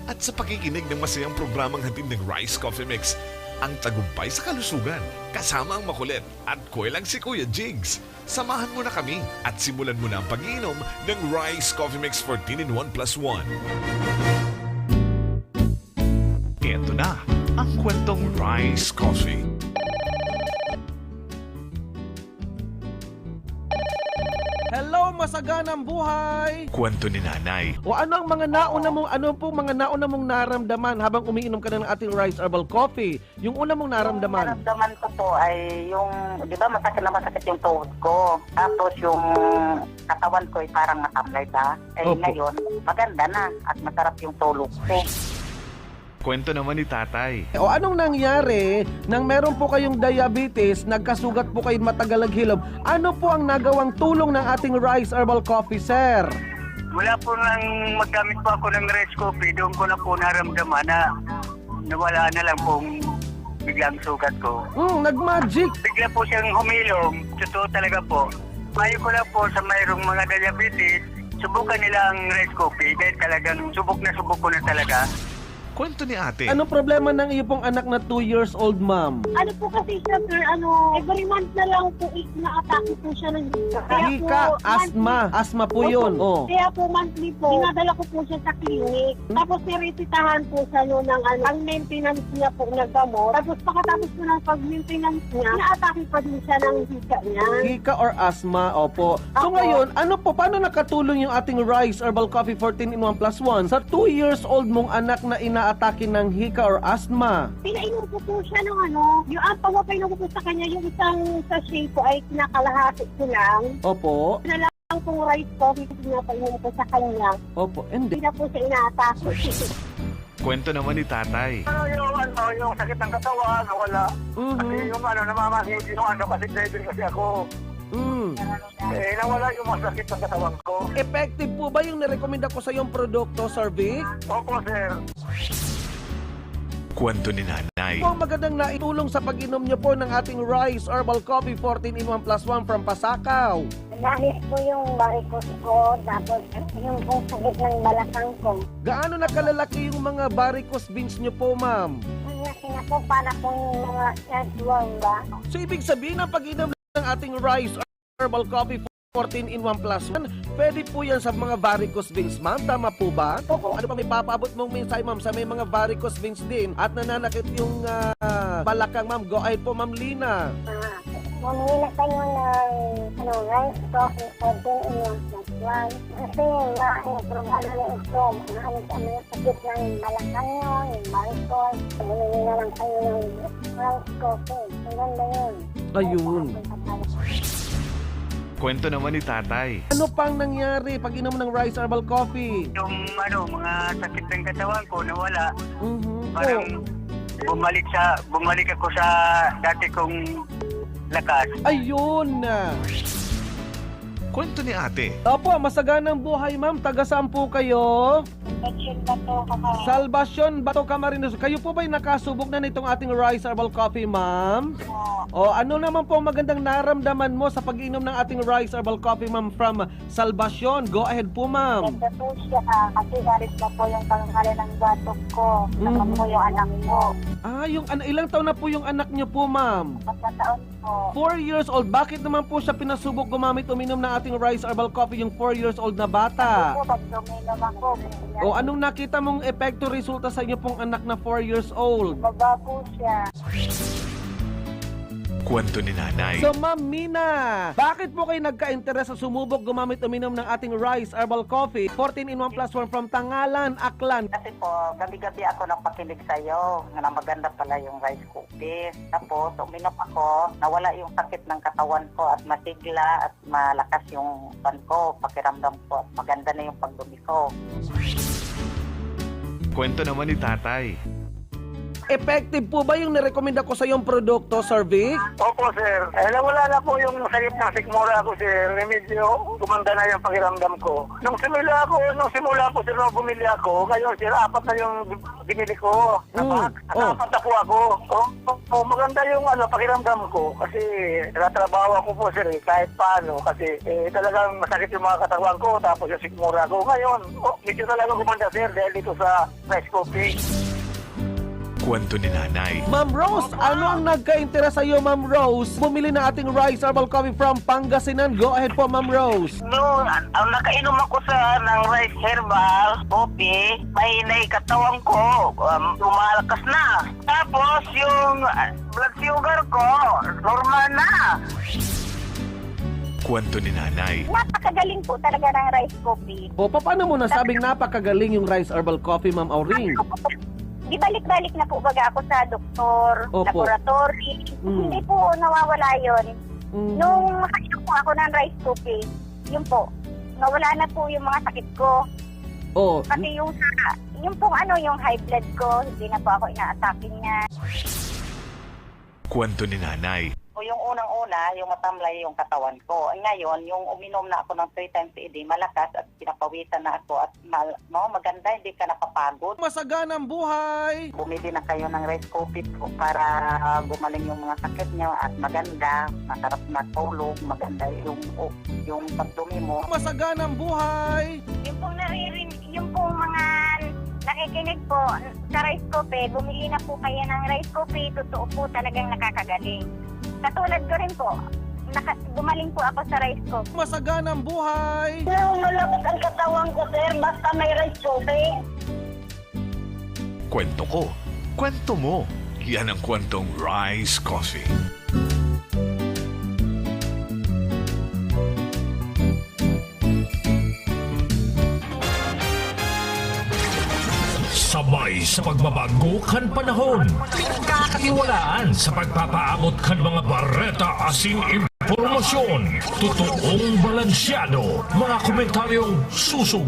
At sa pakikinig ng masayang programang hatid ng Rice Coffee Mix, ang Tagumpay sa Kalusugan, kasama ang makulit at kuwelang si Kuya Jigs. Samahan mo na kami at simulan mo na ang pag-inom ng Rice Coffee Mix 14 in 1 plus 1. Ito na ang kwentong Rice Coffee. Hello, masaganang buhay! Kwento ni Nanay. O ano ang mga nauna mong naramdaman habang umiinom ka na ng ating Rice Herbal Coffee? Yung una mong naramdaman? Naramdaman ko po ay yung, di ba masakit yung tuhod ko. Tapos yung katawan ko ay parang nakablay ba? Eh Opo. ngayon, maganda na at masarap yung tulog ko. Kwento naman ni Tatay. O anong nangyari nang meron po kayong diabetes, nagkasugat po kayo matagal naghilom? Ano po ang nagawang tulong ng ating Rice Herbal Coffee, sir? Mula po nang maggamit po ako ng Rice Coffee, doon ko na po naramdaman na nawala na lang pong biglang sugat ko. Nag-magic! Bigla po siyang humilom. Totoo talaga po. Ayaw ko lang po sa mayroong mga diabetes, subukan nila ang Rice Coffee dahil talagang subok ko na talaga. Kwento ni Ate. Ano problema ng iyo pong anak na 2 years old, ma'am? Ano po kasi siya, sir, every month na lang po na-atake po siya ng Hika, asthma. Asthma po yun. Oh. Kaya po monthly po, dinadala ko po siya sa clinic. Tapos niresitahan po siya ang maintenance niya po na gamot. Tapos pagkatapos po ng pag-maintenance niya, na-atake pa din siya ng hika niya. Hika or asthma, opo. So ngayon, paano nakatulong yung ating Rice Herbal Coffee 14 in 1 plus 1 sa 2 years old mong anak na inaatake ng hika or asthma? Pinainom ko po siya ng yung pagpapainom ko po sa kanya, yung isang sachet po ay kinakalahati ko lang. Opo. Na lang pong rice coffee pinapainom ko sa kanya. Opo, and Hindi na po siya inaatake. Kwento naman ni Tatay. Yung sakit ng katawan, wala. Kasi yung namamasid yung kasi driver kasi ako. Nawala yung masakit ng katawan ko. Effective po ba yung nirekomenda ko sa yung produkto, Sir Vic? Opo, sir. Kwento ni Nanay. Ito ang magandang naitulong sa pag-inom niyo po ng ating Rice Herbal Coffee 14 in 1 plus 1 from Pasakaw. Dahil po yung varicose ko, tapos yung pong sakit ng balakang ko. Gaano na kalalaki yung mga varicose veins niyo po, ma'am? Ang laki na po, para po yung mga earthworm ba? So ibig sabihin ng pag-inom ng ating Rice Herbal Coffee 14 in 1 plus 1, pwede po yan sa mga varicose veins, ma'am. Tama po ba? Ano pa may papaabot mong mensahe, ma'am, sa may mga varicose veins din at nananakit yung balakang, ma'am? Go ahead po, ma'am Lina. Bumili na kayo ng rice coffee 14 in 1 plus 1. Kasi problema na ito. Ang sakit ng balakang nyo, yung varicose. Bumili na lang kayo ng rice coffee. Ang ganda yun. Ayun. Kwento naman ni Tatay. Ano pang nangyari pag inom ng Rice Herbal Coffee? Yung mga sakit ng katawan ko nawala. Mm-hmm. Parang bumalik ako sa dati kong lakas. Ayun! Kwento ni Ate. Opo, masaganang buhay, ma'am. Taga saan po kayo? Salvacion Bato Camarines. Kayo po ba'y nakasubok na nitong ating Rice Herbal Coffee, ma'am? O ano naman po magandang naramdaman mo sa pag-inom ng ating Rice Herbal Coffee, ma'am, from Salvacion? Go ahead po, ma'am. Ganda po siya, kasi galit na po yung pangalan ng batok ko. Saka po yung anak ko. Ilang taon na po yung anak niyo po, ma'am? 4 taon po. 4 years old. Bakit naman po siya pinasubok gumamit uminom ng ating Rice Herbal Coffee, yung 4 years old na bata? Kasi po, pag tuminom ako, O anong nakita mong epekto resulta sa inyo pong anak na 4 years old? baba po siya. Kwento ni Nanay. So Ma'am Mina, bakit po kayo nagka-interes sa sumubok gumamit uminom ng ating Rice Herbal Coffee 14 in 1 plus 1 from Tangalan, Aklan? Kasi po, gabi-gabi ako napakinig sa'yo na maganda pala yung rice coffee. Tapos, uminom ako, nawala yung sakit ng katawan ko at masigla at malakas yung pan ko, pakiramdam ko at maganda na yung pagdumi ko. Kwento naman ni Tatay. Effective po ba yung nirekomenda ko sa yung produkto, Sir Vic? Opo, sir. Nawala na po yung sakit ng sikmura ko, sir. Medyo gumanda na yung pakiramdam ko. Nung simula po, sir, nung bumili ako, ngayon, sir, 4 na yung binili ko. Apat na po ako. Maganda yung pakiramdam ko. Kasi natatrabaho ako po, sir, kahit paano. Kasi talagang masakit yung mga katawan ko, tapos yung sikmura ko. Ngayon, medyo talaga gumanda, sir, dahil dito sa rice coffee. Kwento ni nanay. Ma'am Rose, ano ang nagka-interest sa iyo, Ma'am Rose? Bumili na ating Rice Herbal Coffee from Pangasinan. Go ahead po, Ma'am Rose. Nung nakainom ako ng rice herbal coffee, may katawan ko, lumalakas na. Tapos yung blood sugar ko, normal na. Kwento ni nanay. Napakagaling po talaga ng rice coffee. O, paano mo nasabing napakagaling yung Rice Herbal Coffee, Ma'am Auring? Di balik-balik na po baga ako sa doktor, Opo. laboratory. Hindi po nawawala yon. Nung makainom po ako ng rice coffee, yun po, nawala na po yung mga sakit ko. Oh. Kasi yung high blood ko, hindi na po ako ina-attacking niya. Kwento ni nanay. O yung unang-una, yung matamlay yung katawan ko. Ngayon, yung uminom na ako ng 3 times a day, malakas at pinapawisan na ako at maganda, hindi ka napapagod. Masaganang buhay! Bumili na kayo ng rice coffee po para gumaling yung mga sakit niyo at maganda, masarap matulog, maganda yung pagdumi mo. Masaganang buhay! Yung pong mga nakikinig po sa rice coffee, bumili na po kayo ng rice coffee, totoo po talagang nakakagaling. Katulad ko rin po, gumaling po ako sa rice coffee. Masaganang buhay! Malapot ang katawan ko, sir, basta may rice coffee. Kwento ko. Kwento mo. Yan ang kwentong Rice Coffee. Sabay sa pagbabago kan panahon. Pinagkakatiwalaan sa pagpapaabot kan mga bareta asing impormasyon. Totoong balansyado. Mga komentaryong susug